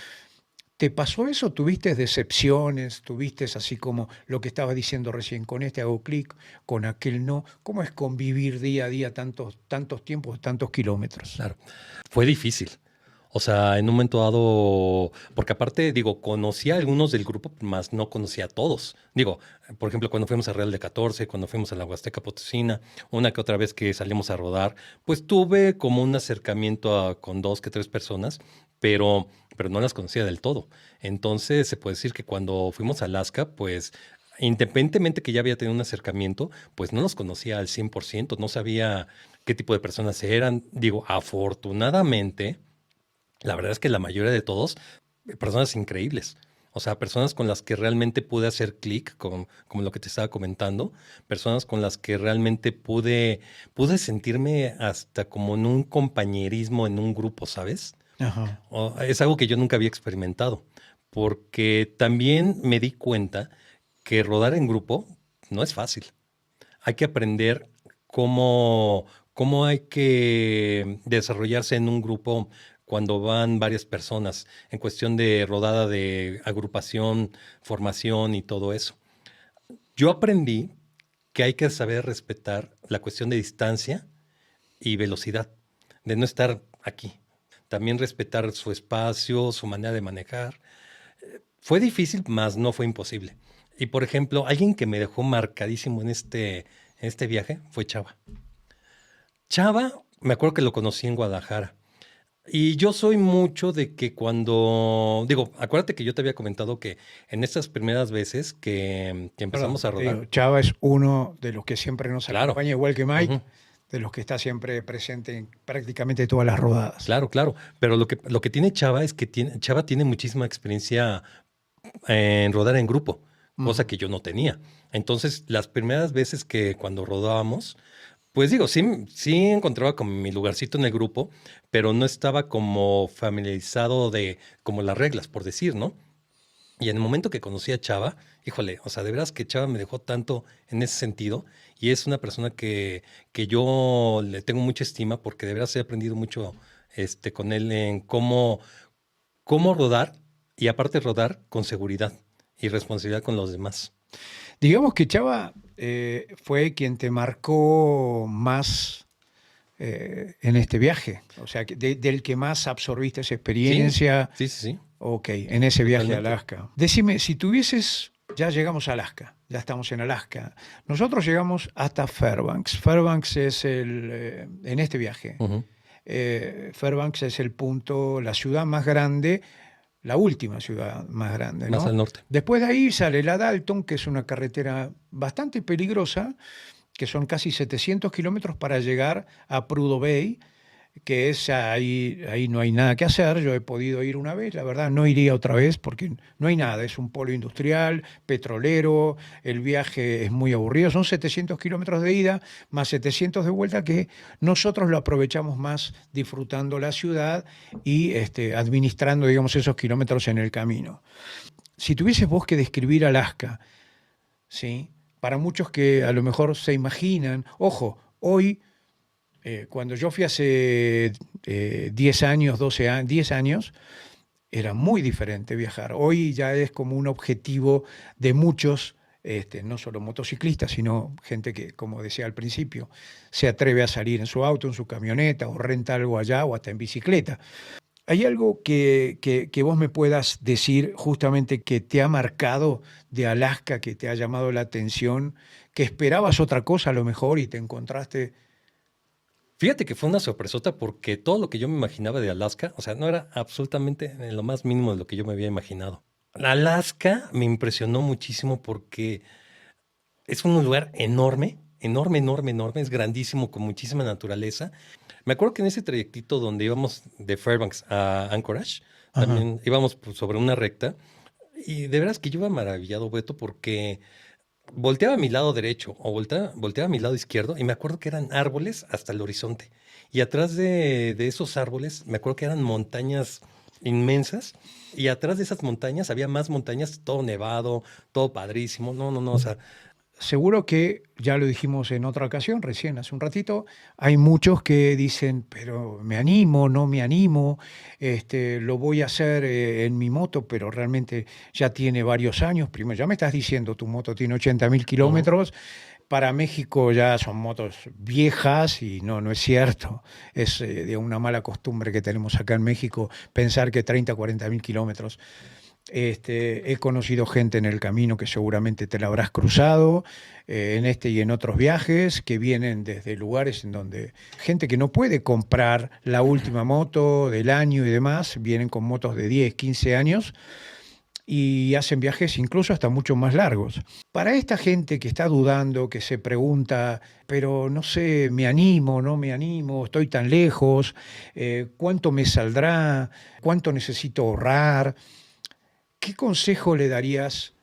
¿te pasó eso? ¿Tuviste decepciones? ¿Tuviste así como lo que estaba diciendo recién, con este hago clic, con aquel no? ¿Cómo es convivir día a día tantos tiempos, tantos kilómetros? Claro, fue difícil. O sea, en un momento dado, porque aparte, digo, conocía a algunos del grupo, más no conocía a todos. Digo, por ejemplo, cuando fuimos a Real de 14, cuando fuimos a la Huasteca Potosina, una que otra vez que salimos a rodar, pues tuve como un acercamiento con 2 que 3 personas, pero no las conocía del todo. Entonces, se puede decir que cuando fuimos a Alaska, pues independientemente que ya había tenido un acercamiento, pues no los conocía al 100%, no sabía qué tipo de personas eran. Digo, afortunadamente, la verdad es que la mayoría de todos, personas increíbles. O sea, personas con las que realmente pude hacer clic, como lo que te estaba comentando, personas con las que realmente pude sentirme hasta como en un compañerismo, en un grupo, ¿sabes? Ajá. Es algo que yo nunca había experimentado, porque también me di cuenta que rodar en grupo no es fácil. Hay que aprender cómo hay que desarrollarse en un grupo cuando van varias personas, en cuestión de rodada de agrupación, formación y todo eso. Yo aprendí que hay que saber respetar la cuestión de distancia y velocidad, de no estar aquí. También respetar su espacio, su manera de manejar. Fue difícil, mas no fue imposible. Y por ejemplo, alguien que me dejó marcadísimo en este viaje fue Chava. Chava Me acuerdo que lo conocí en Guadalajara. Y yo soy mucho de que cuando, digo, acuérdate que yo te había comentado que en estas primeras veces que empezamos Perdón, a te digo, rodar, Chava es uno de los que siempre nos claro, acompaña, igual que Mike, ujú, de los que está siempre presente en prácticamente todas las rodadas. claro, claro, pero lo que tiene Chava es que Chava tiene muchísima experiencia en rodar en grupo, cosa Ujú. que yo no tenía. Entonces, las primeras veces que cuando rodábamos, pues digo, sí encontraba como mi lugarcito en el grupo, pero no estaba como familiarizado de como las reglas, por decir, ¿no? Y en el momento que conocí a Chava, híjole, o sea, de veras que Chava me dejó tanto en ese sentido y es una persona que yo le tengo mucha estima porque de veras he aprendido mucho con él en cómo rodar y aparte rodar con seguridad y responsabilidad con los demás. Digamos que Chava fue quien te marcó más en este viaje, o sea, del que más absorbiste esa Sí, experiencia, sí, sí, sí, ok, en ese viaje a totalmente. Alaska. Decime, si tuvieses, ya llegamos a Alaska, ya estamos en Alaska, nosotros llegamos hasta Fairbanks. Fairbanks es en este viaje, Ujú. Fairbanks es el punto, la ciudad más grande, la última ciudad más grande, Más ¿no? al norte. Después de ahí sale la Dalton, que es una carretera bastante peligrosa, que son casi 700 kilómetros para llegar a Prudhoe Bay, que es ahí no hay nada que hacer. Yo he podido ir una vez, la verdad no iría otra vez porque no hay nada, es un polo industrial, petrolero, el viaje es muy aburrido, son 700 kilómetros de ida más 700 de vuelta que nosotros lo aprovechamos más disfrutando la ciudad y administrando, digamos, esos kilómetros en el camino. Si tuvieses vos que describir Alaska, ¿sí? Para muchos que a lo mejor se imaginan, ojo, hoy cuando yo fui hace 10 años, 12 años, 10 años, era muy diferente viajar. Hoy ya es como un objetivo de muchos, no solo motociclistas, sino gente que, como decía al principio, se atreve a salir en su auto, en su camioneta, o renta algo allá, o hasta en bicicleta. ¿Hay algo que vos me puedas decir justamente que te ha marcado de Alaska, que te ha llamado la atención, que esperabas otra cosa a lo mejor y te encontraste? Fíjate que fue una sorpresota porque todo lo que yo me imaginaba de Alaska, o sea, no era absolutamente en lo más mínimo de lo que yo me había imaginado. Alaska me impresionó muchísimo porque es un lugar enorme, enorme, enorme, enorme, es grandísimo, con muchísima naturaleza. Me acuerdo que en ese trayectito donde íbamos de Fairbanks a Anchorage, Ajá. también íbamos sobre una recta y de veras que yo iba maravillado, Beto, porque volteaba a mi lado derecho o volteaba a mi lado izquierdo y me acuerdo que eran árboles hasta el horizonte. Y atrás de esos árboles, me acuerdo que eran montañas inmensas y atrás de esas montañas había más montañas, todo nevado, todo padrísimo. No, no, no, o sea, Seguro que, ya lo dijimos en otra ocasión, recién hace un ratito, hay muchos que dicen, pero me animo, no me animo, lo voy a hacer en mi moto, pero realmente ya tiene varios años. Primero, ya me estás diciendo, tu moto tiene 80.000 ujú. kilómetros, para México ya son motos viejas y no, no es cierto. Es de una mala costumbre que tenemos acá en México pensar que 30, 40.000 kilómetros. He conocido gente en el camino que seguramente te la habrás cruzado, en este y en otros viajes, que vienen desde lugares en donde gente que no puede comprar la última moto del año y demás, vienen con motos de 10, 15 años y hacen viajes incluso hasta mucho más largos. Para esta gente que está dudando, que se pregunta, pero no sé, me animo, no me animo, estoy tan lejos, ¿cuánto me saldrá? ¿Cuánto necesito ahorrar? ¿Qué consejo le darías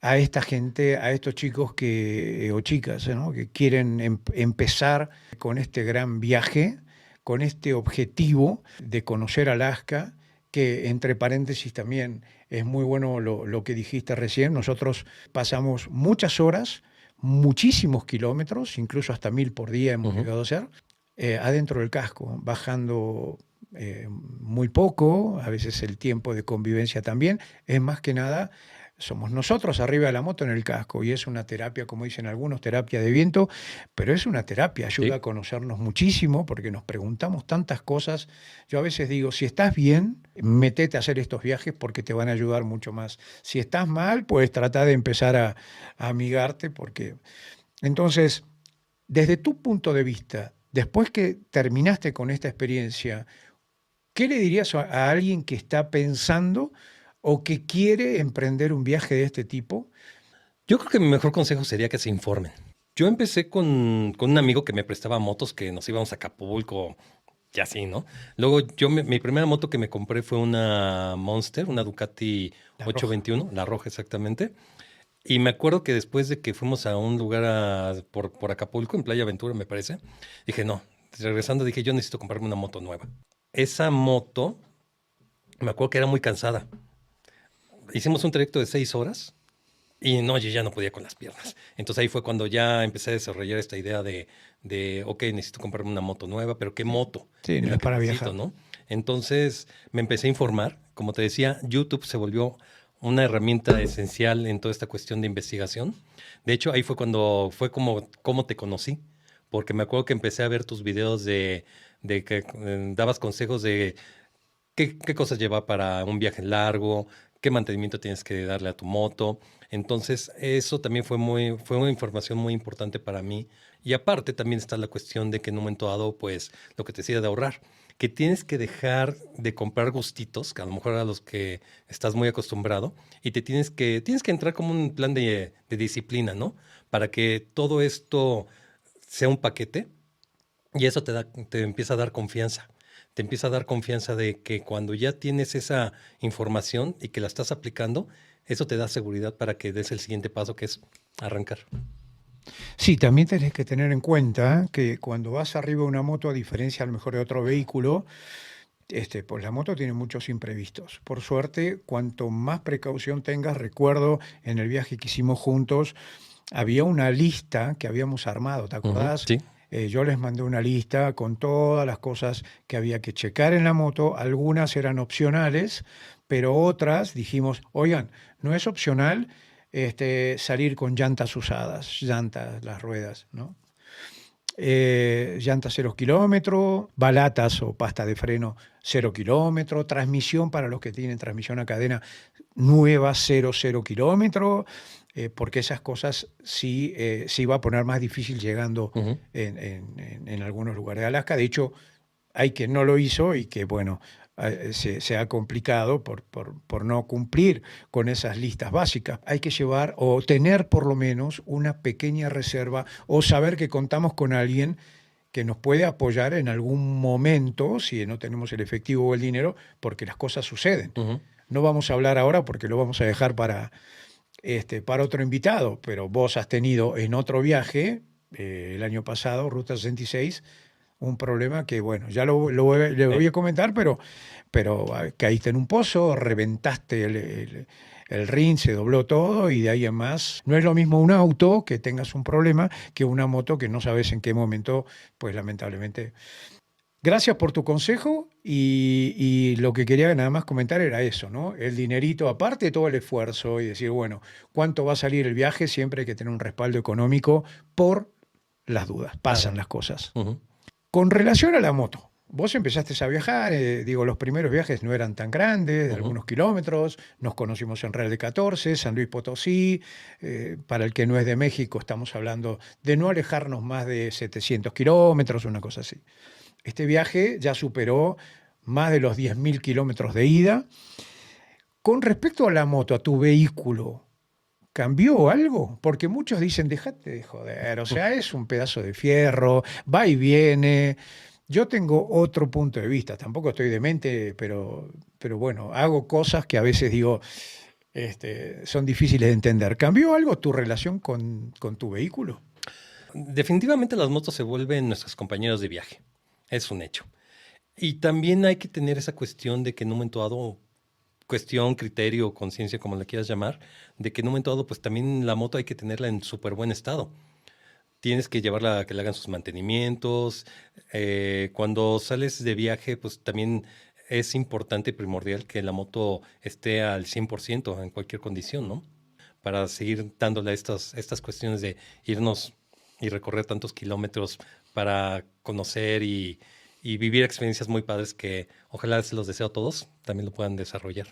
a esta gente, a estos chicos o chicas, ¿no? Que quieren empezar con este gran viaje, con este objetivo de conocer Alaska, que entre paréntesis también es muy bueno lo que dijiste recién? Nosotros pasamos muchas horas, muchísimos kilómetros, incluso hasta 1000 por día hemos Ujú. llegado a hacer, adentro del casco, bajando muy poco, a veces el tiempo de convivencia también, es más que nada, somos nosotros arriba de la moto en el casco y es una terapia, como dicen algunos, terapia de viento, pero es una terapia, ayuda Sí, a conocernos muchísimo porque nos preguntamos tantas cosas. Yo a veces digo, si estás bien, metete a hacer estos viajes porque te van a ayudar mucho más. Si estás mal, pues trata de empezar a amigarte porque... Entonces, desde tu punto de vista, Después que terminaste con esta experiencia, ¿qué le dirías a alguien que está pensando o que quiere emprender un viaje de este tipo? Yo creo que mi mejor consejo sería que se informen. Yo empecé con un amigo que me prestaba motos, que nos íbamos a Acapulco y así, ¿no? Luego mi primera moto que me compré fue una Monster, una Ducati La roja. 821, la roja exactamente. Y me acuerdo que después de que fuimos a un lugar por Acapulco, en Playa Aventura, me parece, dije, no, regresando dije, yo necesito comprarme una moto nueva. Esa moto, me acuerdo que era muy cansada. Hicimos un trayecto de 6 horas y no, yo ya no podía con las piernas. Entonces ahí fue cuando ya empecé a desarrollar esta idea ok, necesito comprarme una moto nueva, pero ¿qué moto Sí, es no la es que para necesito, viajar. no? Entonces me empecé a informar. Como te decía, YouTube se volvió una herramienta esencial en toda esta cuestión de investigación. De hecho, ahí fue como te conocí, porque me acuerdo que empecé a ver tus videos de que dabas consejos de qué cosas lleva para un viaje largo, qué mantenimiento tienes que darle a tu moto. Entonces, eso también fue una información muy importante para mí. Y aparte también está la cuestión de que en un momento dado, pues, lo que te decía de ahorrar, que tienes que dejar de comprar gustitos, que a lo mejor a los que estás muy acostumbrado, y tienes que entrar como un plan de disciplina, ¿no? Para que todo esto sea un paquete y eso te empieza a dar confianza. Te empieza a dar confianza de que cuando ya tienes esa información y que la estás aplicando, eso te da seguridad para que des el siguiente paso, que es arrancar. Sí, también tenés que tener en cuenta que cuando vas arriba de una moto, a diferencia a lo mejor de otro vehículo, pues la moto tiene muchos imprevistos. Por suerte, cuanto más precaución tengas, recuerdo en el viaje que hicimos juntos, había una lista que habíamos armado, ¿te Ujú, acordás? sí. Yo les mandé una lista con todas las cosas que había que checar en la moto. Algunas eran opcionales, pero otras dijimos, oigan, no es opcional salir con llantas usadas, llantas, las ruedas, ¿no? Llantas 0 kilómetros, balatas o pasta de freno 0 kilómetros, transmisión para los que tienen transmisión a cadena nueva 0 kilómetros, porque esas cosas sí se iba a poner más difícil llegando Ujú. en algunos lugares de Alaska. De hecho, hay quien no lo hizo y que, bueno, se ha complicado por no cumplir con esas listas básicas. Hay que llevar o tener por lo menos una pequeña reserva o saber que contamos con alguien que nos puede apoyar en algún momento, si no tenemos el efectivo o el dinero, porque las cosas suceden. Ujú. No vamos a hablar ahora porque lo vamos a dejar para otro invitado, pero vos has tenido en otro viaje, el año pasado, Ruta 66, un problema que, bueno, ya le Sí. voy a comentar, pero caíste en un pozo, reventaste el rin, se dobló todo y de ahí en más. No es lo mismo un auto que tengas un problema que una moto que no sabes en qué momento, pues lamentablemente. Gracias por tu consejo y lo que quería nada más comentar era eso, ¿no? El dinerito, aparte de todo el esfuerzo y decir, bueno, ¿cuánto va a salir el viaje? Siempre hay que tener un respaldo económico por las dudas, Claro. pasan las cosas. Ujú. Con relación a la moto, vos empezaste a viajar, digo, los primeros viajes no eran tan grandes, de Ujú. algunos kilómetros, nos conocimos en Real de 14, San Luis Potosí, para el que no es de México estamos hablando de no alejarnos más de 700 kilómetros, una cosa así. Este viaje ya superó más de los 10.000 kilómetros de ida. Con respecto a la moto, a tu vehículo, ¿cambió algo? Porque muchos dicen, déjate de joder, o sea, es un pedazo de fierro, va y viene. Yo tengo otro punto de vista, tampoco estoy demente, pero bueno, hago cosas que a veces digo, son difíciles de entender. ¿Cambió algo tu relación con tu vehículo? Definitivamente las motos se vuelven nuestros compañeros de viaje. Es un hecho. Y también hay que tener esa cuestión de que en un momento dado, cuestión, criterio, conciencia, como le quieras llamar, de que en un momento dado, pues también la moto hay que tenerla en súper buen estado. Tienes que llevarla a que le hagan sus mantenimientos. Cuando sales de viaje, pues también es importante y primordial que la moto esté al 100% en cualquier condición, ¿no? Para seguir dándole estas cuestiones de irnos y recorrer tantos kilómetros para conocer y vivir experiencias muy padres que ojalá se los deseo a todos, también lo puedan desarrollar.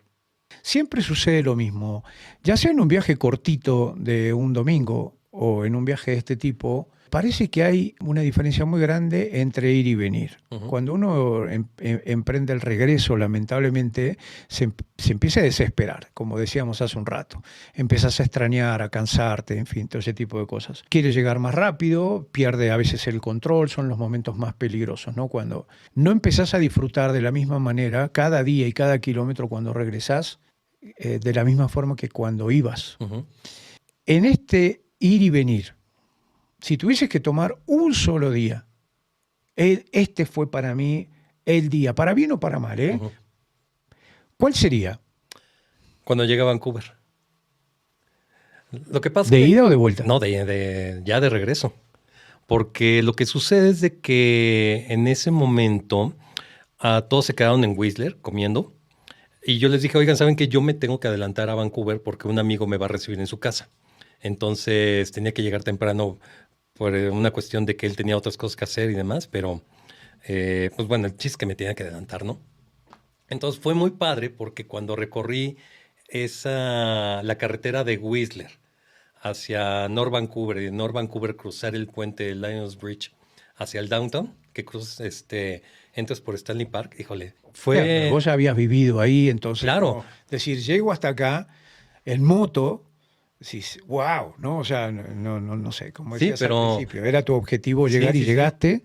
Siempre sucede lo mismo, ya sea en un viaje cortito de un domingo o en un viaje de este tipo. Parece que hay una diferencia muy grande entre ir y venir. Ujú. Cuando uno emprende el regreso, lamentablemente, se empieza a desesperar, como decíamos hace un rato. Empiezas a extrañar, a cansarte, en fin, todo ese tipo de cosas. Quiere llegar más rápido, pierde a veces el control, son los momentos más peligrosos, ¿no? Cuando no empezás a disfrutar de la misma manera cada día y cada kilómetro cuando regresás, de la misma forma que cuando ibas. Ujú. En este ir y venir, si tuvieses que tomar un solo día, este fue para mí el día, para bien o para mal, ¿eh? Ujú. ¿Cuál sería? Cuando llegué a Vancouver. Lo que pasa ¿De es que... ida o de vuelta? No, ya de regreso. Porque lo que sucede es de que en ese momento todos se quedaron en Whistler comiendo. Y yo les dije, oigan, ¿saben que yo me tengo que adelantar a Vancouver porque un amigo me va a recibir en su casa? Entonces tenía que llegar temprano por una cuestión de que él tenía otras cosas que hacer y demás, pero pues bueno, el chiste es que me tenía que adelantar, ¿no? Entonces fue muy padre porque cuando recorrí la carretera de Whistler hacia North Vancouver y de North Vancouver cruzar el puente de Lions Bridge hacia el downtown, que cruzas, entras por Stanley Park, híjole, Claro, pero fue vos ya habías vivido ahí, entonces, claro. como decir, llego hasta acá en moto, decís, wow, ¿no? O sea, no sé, como Sí, decías al pero principio, era tu objetivo sí, llegar y sí, sí. llegaste.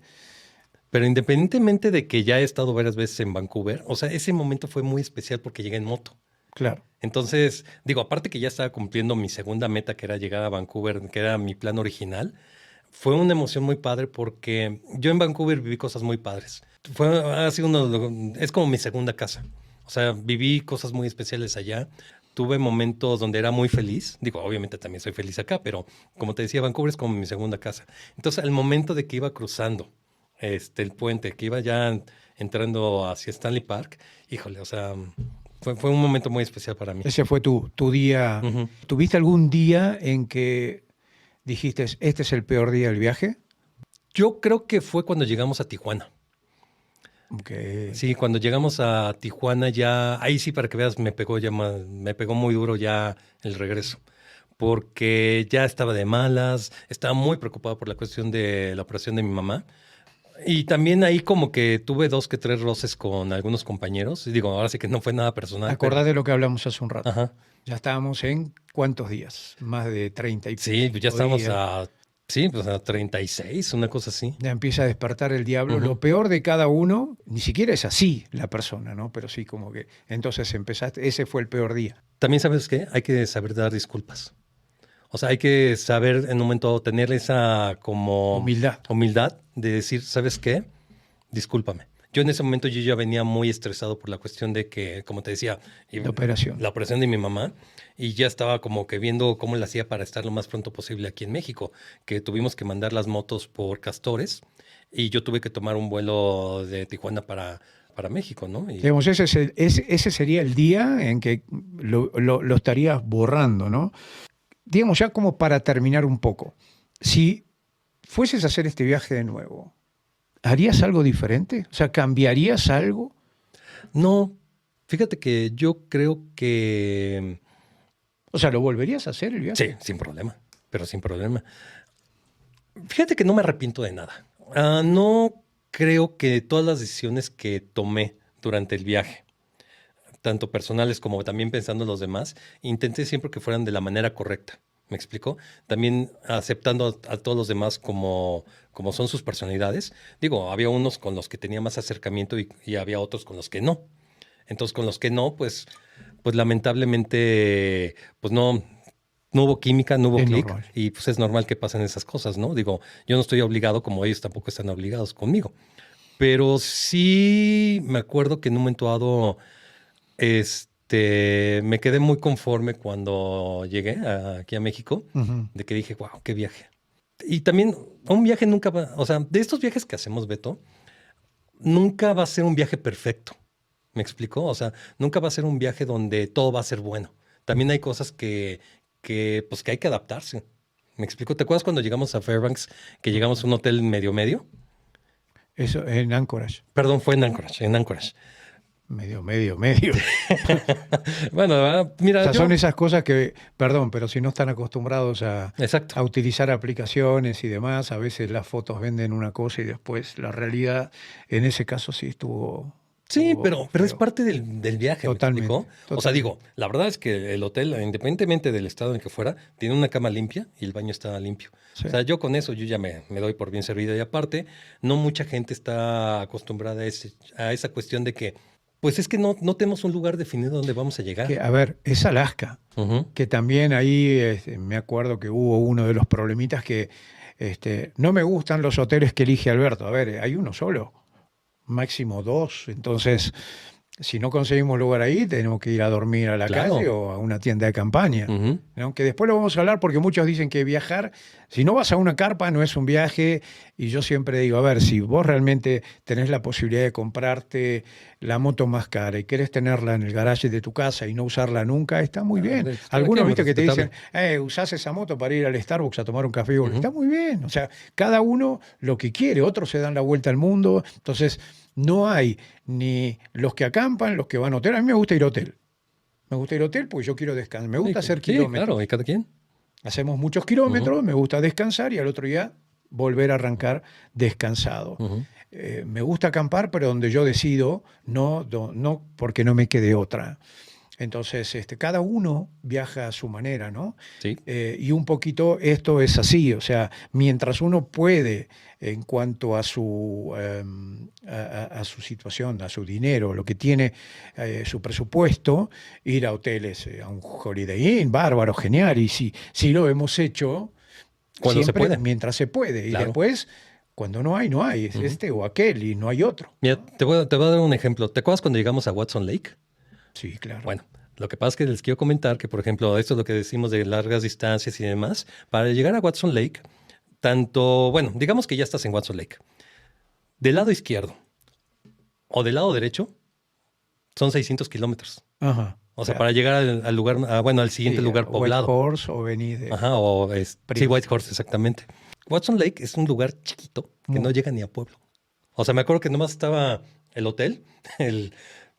Pero independientemente de que ya he estado varias veces en Vancouver, o sea, ese momento fue muy especial porque llegué en moto. Claro. Entonces, digo, aparte que ya estaba cumpliendo mi segunda meta, que era llegar a Vancouver, que era mi plan original, fue una emoción muy padre porque yo en Vancouver viví cosas muy padres. Ha sido es como mi segunda casa. O sea, viví cosas muy especiales allá. Tuve momentos donde era muy feliz. Digo, obviamente también soy feliz acá, pero como te decía, Vancouver es como mi segunda casa. Entonces, al momento de que iba cruzando el puente, que iba ya entrando hacia Stanley Park, híjole, o sea, fue un momento muy especial para mí. Ese fue tu día. Ujú. ¿Tuviste algún día en que dijiste, este es el peor día del viaje? Yo creo que fue cuando llegamos a Tijuana. Que Sí, cuando llegamos a Tijuana ya, ahí sí para que veas, me pegó muy duro ya el regreso, porque ya estaba de malas, estaba muy preocupado por la cuestión de la operación de mi mamá. Y también ahí como que tuve 2 que 3 roces con algunos compañeros. Y digo, ahora sí que no fue nada personal, pero... acordás de lo que hablamos hace un rato. Ajá. Ya estábamos en ¿cuántos días? Más de 30 y Sí, pues ya pico estábamos días. pues a 36, una cosa así. Ya empieza a despertar el diablo. Ujú. Lo peor de cada uno, ni siquiera es así la persona, ¿no? Pero sí como que entonces empezaste, ese fue el peor día. También, ¿sabes qué? Hay que saber dar disculpas. O sea, hay que saber en un momento tener esa como Humildad. de decir, ¿sabes qué? Discúlpame. Yo en ese momento yo ya venía muy estresado por la cuestión de que, como te decía, La operación. la operación de mi mamá, y ya estaba como que viendo cómo le hacía para estar lo más pronto posible aquí en México, que tuvimos que mandar las motos por Castores y yo tuve que tomar un vuelo de Tijuana para México, ¿no? Y Digamos, ese sería el día en que lo estarías borrando, ¿no? Digamos, ya como para terminar un poco, si fueses a hacer este viaje de nuevo, ¿harías algo diferente? O sea, ¿cambiarías algo? no, fíjate que yo creo que O sea, ¿lo volverías a hacer el sí, viaje? sin problema, pero sin problema. Fíjate que no me arrepiento de nada. No creo que todas las decisiones que tomé durante el viaje, tanto personales como también pensando en los demás, intenté siempre que fueran de la manera correcta. ¿Me explico? También aceptando a todos los demás como son sus personalidades. Digo, había unos con los que tenía más acercamiento y había otros con los que no. Entonces, con los que no, pues lamentablemente, pues no hubo química, no hubo Es clic normal. y pues es normal que pasen esas cosas, ¿no? Digo, yo no estoy obligado como ellos tampoco están obligados conmigo. Pero sí me acuerdo que en un momento dado, me quedé muy conforme cuando llegué aquí a México, Ujú. de que dije, wow, qué viaje. Y también un viaje nunca va, o sea, de estos viajes que hacemos, Beto, nunca va a ser un viaje perfecto. ¿Me explico? O sea, nunca va a ser un viaje donde todo va a ser bueno. También hay cosas pues, que hay que adaptarse. ¿Me explico? ¿Te acuerdas cuando llegamos a Fairbanks, que llegamos a un hotel medio? Eso en Anchorage. Perdón, fue en Anchorage. Medio, medio, medio. Bueno, mira, O sea, son esas cosas que, perdón, pero si no están acostumbrados exacto. a utilizar aplicaciones y demás, a veces las fotos venden una cosa y después la realidad, en ese caso sí Sí, estuvo pero es feo. parte del viaje, ¿me Totalmente, explicó? O sea, totalmente. digo, la verdad es que el hotel, independientemente del estado en el que fuera, tiene una cama limpia y el baño está limpio. Sí. O sea, yo con eso yo ya me doy por bien servido. Y aparte, no mucha gente está acostumbrada a esa cuestión de que, pues es que no tenemos un lugar definido donde vamos a llegar. Que, a ver, es Alaska, Ujú. que también ahí me acuerdo que hubo uno de los problemitas que no me gustan los hoteles que elige Alberto. A ver, hay uno solo, máximo dos. Entonces, si no conseguimos lugar ahí, tenemos que ir a dormir a la Claro. calle o a una tienda de campaña. Ujú. ¿No? Que después lo vamos a hablar porque muchos dicen que viajar, si no vas a una carpa, no es un viaje. Y yo siempre digo, a ver, si vos realmente tenés la posibilidad de comprarte la moto más cara y querés tenerla en el garaje de tu casa y no usarla nunca, está muy bien. Pues, cada Algunos, quien, viste, que te dicen, respetable. usás esa moto para ir al Starbucks a tomar un café y volver. Ujú. Está muy bien. O sea, cada uno lo que quiere, otros se dan la vuelta al mundo. Entonces, no hay ni los que acampan, los que van a hotel. A mí me gusta ir a hotel. Me gusta ir a hotel porque yo quiero descansar. Me gusta hacer Sí, claro, kilómetros. y cada quien. Hacemos muchos Ujú, kilómetros, me gusta descansar y al otro día volver a arrancar descansado. ujú. Me gusta acampar, pero donde yo decido, no porque no me quede otra. Entonces, cada uno viaja a su manera, ¿no? Sí, Y un poquito esto es así, o sea, mientras uno puede, en cuanto a a su situación, a su dinero, lo que tiene, su presupuesto, ir a hoteles, a un Holiday Inn, bárbaro, genial, y si lo hemos hecho cuando se siempre puede. mientras se puede, y Claro. después, cuando no hay, es Ujú. este o aquel, y no hay otro, Mira, ¿no? te voy a dar un ejemplo. ¿Te acuerdas cuando llegamos a Watson Lake? Sí, claro. Bueno, lo que pasa es que les quiero comentar que, por ejemplo, esto es lo que decimos de largas distancias y demás. Para llegar a Watson Lake, bueno, digamos que ya estás en Watson Lake. Del lado izquierdo o del lado derecho son 600 kilómetros. Ajá, O sea, claro. para llegar al lugar, bueno, al siguiente Sí, lugar White poblado. Horse o venís de Ajá, sí, Prince. Whitehorse, exactamente. Watson Lake es un lugar chiquito que no llega ni a pueblo. O sea, me acuerdo que nomás estaba el hotel,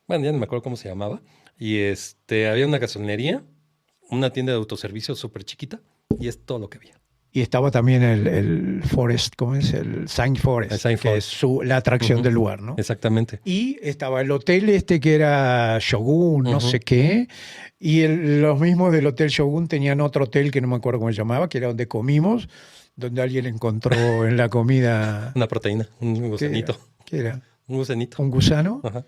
bueno, ya no me acuerdo cómo se llamaba, y había una gasolinería, una tienda de autoservicio súper chiquita, y es todo lo que había. Y estaba también el Forest, ¿cómo es? El Saint El Forest, Saint que es Forest. la atracción Ujú, del lugar, ¿no? exactamente. Y estaba el hotel que era Shogun, no sé Ujú, qué, y los mismos del Hotel Shogun tenían otro hotel que no me acuerdo cómo se llamaba, que era donde comimos, donde alguien encontró en la comida, una proteína, un ¿qué era? gusanito, ¿Qué era? un gusanito. ¿Un gusano? Ajá.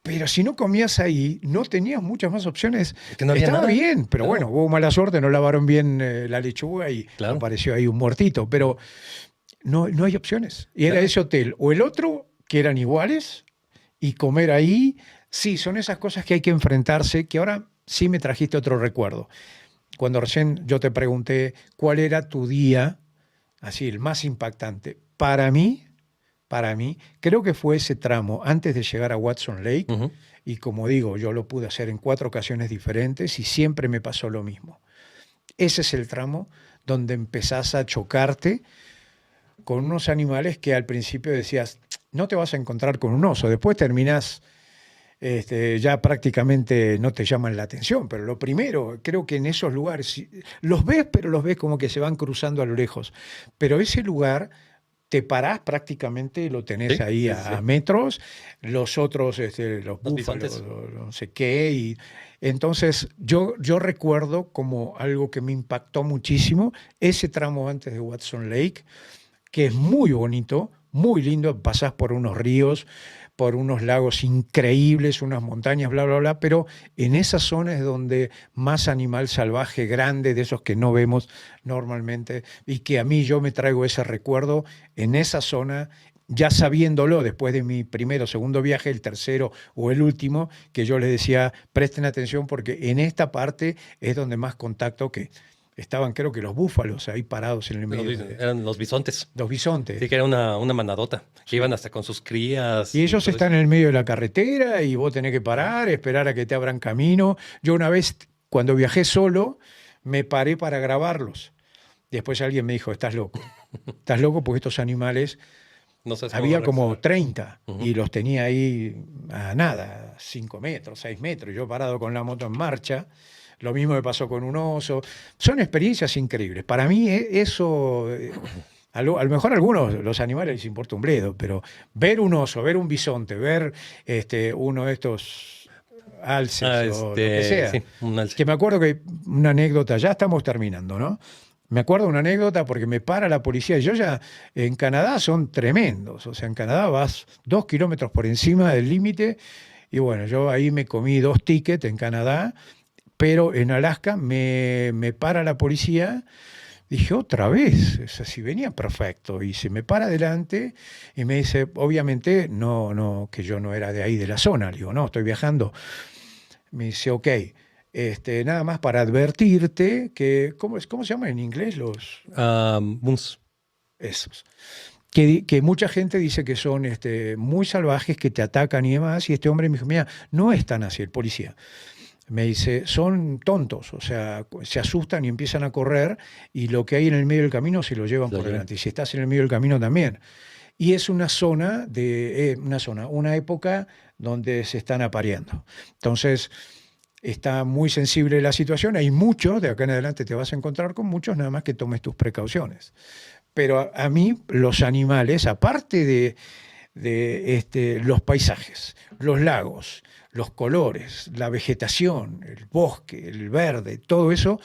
Pero si no comías ahí, no tenías muchas más opciones. Es que no había Estaba nada. bien, pero Claro, bueno, hubo mala suerte, no lavaron bien la lechuga y claro, apareció ahí un muertito. Pero no hay opciones. Y era claro. ese hotel o el otro, que eran iguales, y comer ahí. Sí, son esas cosas que hay que enfrentarse, que ahora sí me trajiste otro recuerdo. Cuando recién yo te pregunté cuál era tu día, así, el más impactante. Para mí, creo que fue ese tramo antes de llegar a Watson Lake. Ujú. Y como digo, yo lo pude hacer en 4 ocasiones diferentes y siempre me pasó lo mismo. Ese es el tramo donde empezás a chocarte con unos animales que al principio decías, no te vas a encontrar con un oso. Después terminás, ya prácticamente no te llaman la atención. Pero lo primero, creo que en esos lugares, los ves, pero los ves como que se van cruzando a lo lejos. Pero ese lugar te parás prácticamente y lo tenés Sí, ahí sí, sí, a sí. metros, los otros, los Los búfalos, bisontes. no sé qué. Y entonces yo recuerdo como algo que me impactó muchísimo ese tramo antes de Watson Lake, que es muy bonito, muy lindo, pasás por unos ríos, por unos lagos increíbles, unas montañas, bla, bla, bla, pero en esa zona es donde más animal salvaje grande, de esos que no vemos normalmente, y que a mí yo me traigo ese recuerdo en esa zona, ya sabiéndolo después de mi primero o segundo viaje, el tercero o el último, que yo les decía, presten atención porque en esta parte es donde más contacto que estaban, creo que los búfalos ahí parados en el medio de Eran los bisontes. los bisontes. Sí, que era una manadota, que Sí. iban hasta con sus crías Y y ellos todo eso. están en el medio de la carretera y vos tenés que parar, esperar a que te abran camino. Yo una vez, cuando viajé solo, me paré para grabarlos. Después alguien me dijo, estás loco porque estos animales No sabes cómo va había a como reaccionar. 30 Ujú. y los tenía ahí a nada, 5 metros, 6 metros, yo parado con la moto en marcha. Lo mismo me pasó con un oso. Son experiencias increíbles. Para mí eso, a lo mejor a algunos los animales les importa un bledo, pero ver un oso, ver un bisonte, ver uno de estos alces o lo que sea, Sí, un alce. que me acuerdo que una anécdota, ya estamos terminando, ¿no? Me acuerdo una anécdota porque me para la policía. Y yo ya, en Canadá son tremendos. O sea, en Canadá vas 2 kilómetros por encima del límite. Y bueno, yo ahí me comí 2 tickets en Canadá, pero en Alaska me para la policía. Dije, otra vez, o sea, si venía perfecto. Y se me para adelante y me dice, obviamente, no, que yo no era de ahí, de la zona. Le digo, no, estoy viajando. Me dice, ok, nada más para advertirte que, ¿cómo se llaman en inglés los Moose. esos? Que mucha gente dice que son muy salvajes, que te atacan y demás. Y este hombre me dijo, mira, no es tan así el policía. Me dice, son tontos, o sea, se asustan y empiezan a correr y lo que hay en el medio del camino se lo llevan Se lo por llevan. delante. Y si estás en el medio del camino también. Y es una época donde se están apareando. Entonces, está muy sensible la situación. Hay muchos, de acá en adelante te vas a encontrar con muchos, nada más que tomes tus precauciones. Pero a mí los animales, aparte de los paisajes, los lagos, los colores, la vegetación, el bosque, el verde, todo eso,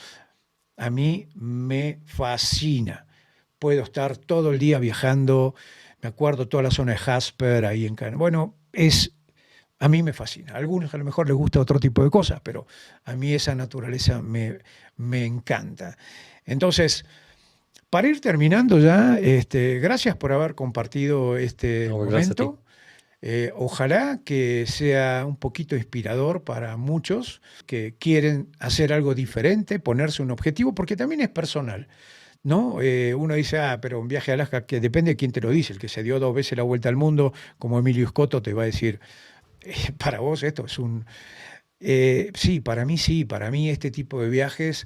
a mí me fascina. Puedo estar todo el día viajando, me acuerdo toda la zona de Jasper, ahí en Canadá. Bueno, a mí me fascina. A algunos a lo mejor les gusta otro tipo de cosas, pero a mí esa naturaleza me encanta. Entonces, para ir terminando ya, gracias por haber compartido este No, gracias a ti. momento. Ojalá que sea un poquito inspirador para muchos que quieren hacer algo diferente, ponerse un objetivo, porque también es personal, ¿no? Uno dice, pero un viaje a Alaska, que depende de quién te lo dice. El que se dio 2 veces la vuelta al mundo, como Emilio Scotto, te va a decir, para vos esto es un... sí, para mí este tipo de viajes,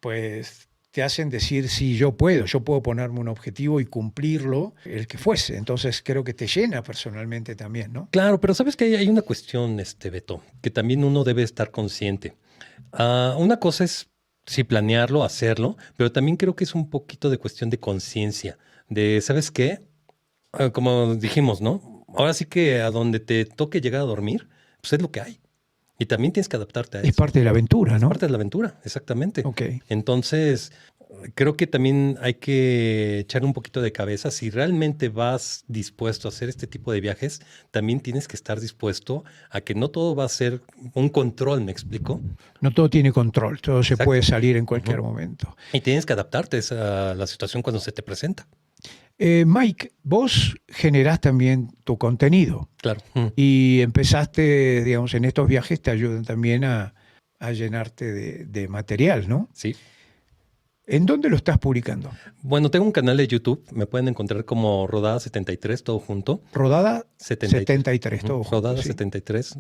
pues te hacen decir, sí, yo puedo ponerme un objetivo y cumplirlo, el que fuese. Entonces creo que te llena personalmente también, ¿no? Claro, pero sabes que hay una cuestión, Beto, que también uno debe estar consciente. Una cosa es sí planearlo, hacerlo, pero también creo que es un poquito de cuestión de conciencia, de, ¿sabes qué? Como dijimos, ¿no? Ahora sí que a donde te toque llegar a dormir, pues es lo que hay. Y también tienes que adaptarte a Es eso. parte de la aventura, Es ¿no? parte de la aventura, exactamente. Ok. Entonces, creo que también hay que echar un poquito de cabeza. Si realmente vas dispuesto a hacer este tipo de viajes, también tienes que estar dispuesto a que no todo va a ser un control, ¿me explico? No todo tiene control, todo se puede Exacto. salir en cualquier Ujú. momento. Y tienes que adaptarte a la situación cuando se te presenta. Mike, vos generás también tu contenido Claro. Mm. y empezaste, digamos, en estos viajes te ayudan también a llenarte de material, ¿no? Sí. ¿En dónde lo estás publicando? Bueno, tengo un canal de YouTube. Me pueden encontrar como Rodada 73, todo junto. Rodada 73. 73, todo junto, Rodada sí. 73,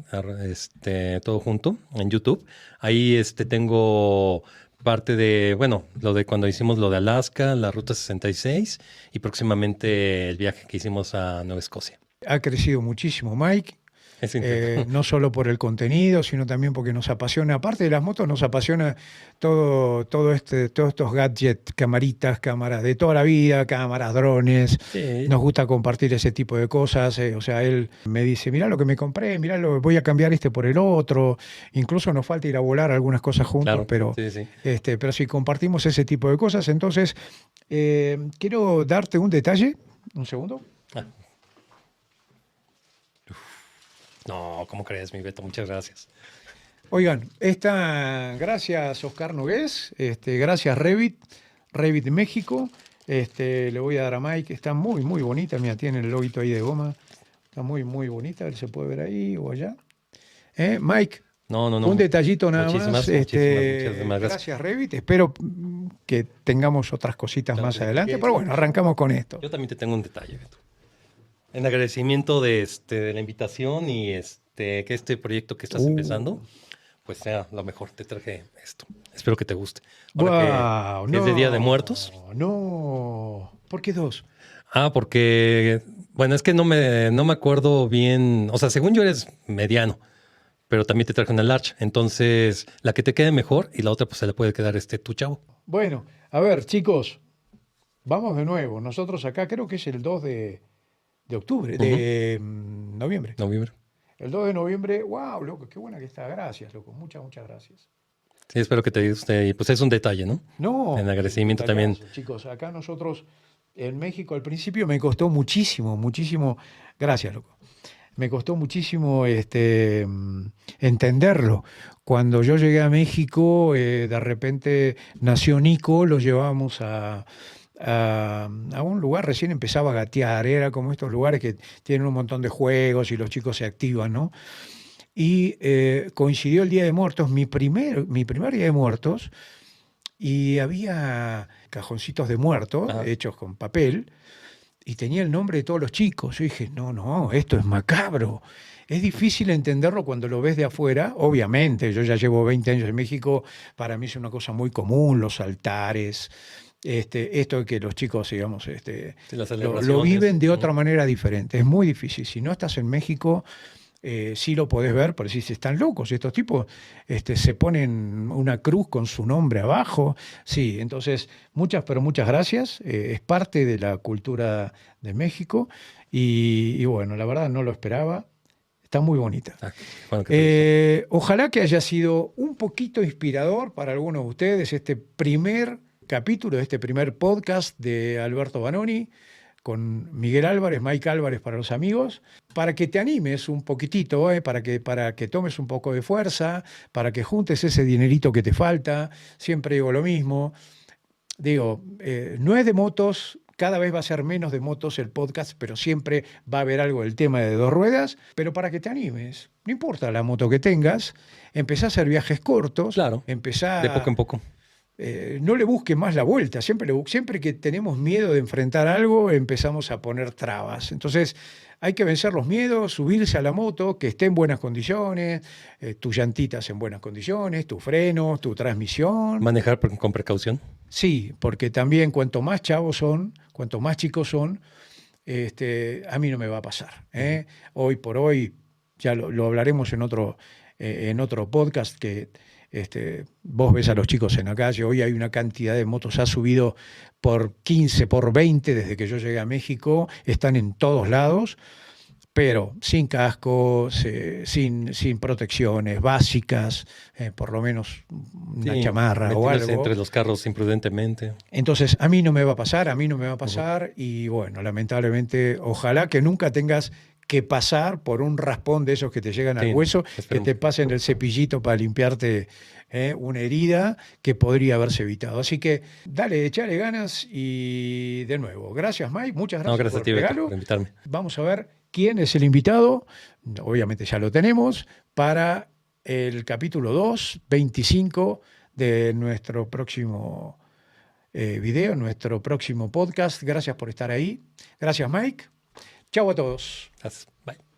todo junto en YouTube. Ahí tengo parte de, bueno, lo de cuando hicimos lo de Alaska, la Ruta 66 y próximamente el viaje que hicimos a Nueva Escocia. Ha crecido muchísimo, Mike. Es increíble. No solo por el contenido, sino también porque nos apasiona, aparte de las motos, nos apasiona todos estos gadgets, camaritas, cámaras de toda la vida, cámaras, drones. Sí. Nos gusta compartir ese tipo de cosas. O sea, él me dice, mirá lo que me compré, mirá voy a cambiar por el otro. Incluso nos falta ir a volar algunas cosas juntos, Claro, sí. pero si compartimos ese tipo de cosas, entonces quiero darte un detalle. Un segundo. No, ¿cómo crees, mi Beto? Muchas gracias. Oigan, gracias Oscar Nogués, gracias Revit México, le voy a dar a Mike, está muy, muy bonita, mira, tiene el loguito ahí de goma, está muy, muy bonita, a ver si se puede ver ahí o allá. Mike, No. un detallito nada Muchísimas más. gracias. Gracias Revit, espero que tengamos otras cositas Claro más que sí. adelante, pero bueno, arrancamos con esto. Yo también te tengo un detalle, Beto. En agradecimiento de la invitación y que este proyecto que estás empezando, pues sea lo mejor. Te traje esto. Espero que te guste. Ahora Wow, que es de Día de Muertos. No, ¿por qué 2? Porque Bueno, es que no me acuerdo bien. O sea, según yo eres mediano, pero también te traje una large. Entonces, la que te quede mejor y la otra, pues se le puede quedar tu chavo. Bueno, a ver, chicos, vamos de nuevo. Nosotros acá creo que es el 2 de octubre, Ujú. de noviembre. Noviembre. El 2 de noviembre, wow, loco, qué buena que está. Gracias, loco. Muchas, muchas gracias. Sí, espero que te guste. Y pues es un detalle, ¿no? En No, un agradecimiento también. detallazo, chicos. Acá nosotros en México al principio me costó muchísimo, muchísimo. Gracias, loco. Me costó muchísimo entenderlo. Cuando yo llegué a México, de repente nació Nico, lo llevamos a un lugar, recién empezaba a gatear, era como estos lugares que tienen un montón de juegos y los chicos se activan, ¿no? Y coincidió el Día de Muertos, mi primer Día de Muertos, y había cajoncitos de muertos Ajá. hechos con papel y tenía el nombre de todos los chicos. Yo dije, no, no, esto es macabro. Es difícil entenderlo cuando lo ves de afuera. Obviamente, yo ya llevo 20 años en México, para mí es una cosa muy común, los altares, esto de que los chicos, digamos, Sí, las lo celebraciones. viven de Ujú. otra manera diferente. Es muy difícil. Si no estás en México, sí lo podés ver, pero si están locos, estos tipos se ponen una cruz con su nombre abajo. Sí, entonces pero muchas gracias. Es parte de la cultura de México y bueno, la verdad no lo esperaba. Está muy bonita. Ah, bueno, que te gustó. Ojalá que haya sido un poquito inspirador para algunos de ustedes este primer capítulo, este primer podcast de Alberto Banoni con Miguel Álvarez, Mike Álvarez para los amigos, para que te animes un poquitito, para que tomes un poco de fuerza, para que juntes ese dinerito que te falta. Siempre digo lo mismo. Digo, no es de motos, cada vez va a ser menos de motos el podcast, pero siempre va a haber algo del tema de dos ruedas, pero para que te animes, no importa la moto que tengas, empezá a hacer viajes cortos, Claro, de poco empezá en poco. no le busque más la vuelta. Siempre que tenemos miedo de enfrentar algo, empezamos a poner trabas. Entonces, hay que vencer los miedos, subirse a la moto, que esté en buenas condiciones, tus llantitas en buenas condiciones, tus frenos, tu transmisión. Manejar con precaución. Sí, porque también cuanto más chavos son, cuanto más chicos son, a mí no me va a pasar. Ujú. Hoy por hoy, ya lo hablaremos en otro podcast que vos ves a los chicos en la calle, hoy hay una cantidad de motos, ha subido por 15, por 20 desde que yo llegué a México, están en todos lados, pero sin cascos, sin protecciones básicas, por lo menos una Sí, chamarra o metiéndose algo. entre los carros imprudentemente. Entonces, a mí no me va a pasar, a mí no me va a Ujú. pasar y bueno, lamentablemente, ojalá que nunca tengas que pasar por un raspón de esos que te llegan al Sí, hueso, que esperemos. te pasen el cepillito para limpiarte una herida que podría haberse evitado. Así que dale, echale ganas y de nuevo, gracias Mike, muchas No, gracias gracias por a el ti, Beto, regalo. por invitarme. Vamos a ver quién es el invitado, obviamente ya lo tenemos, para el capítulo 2, 25 de nuestro próximo video, nuestro próximo podcast. Gracias por estar ahí. Gracias, Mike. Chau a todos. Gracias. Bye.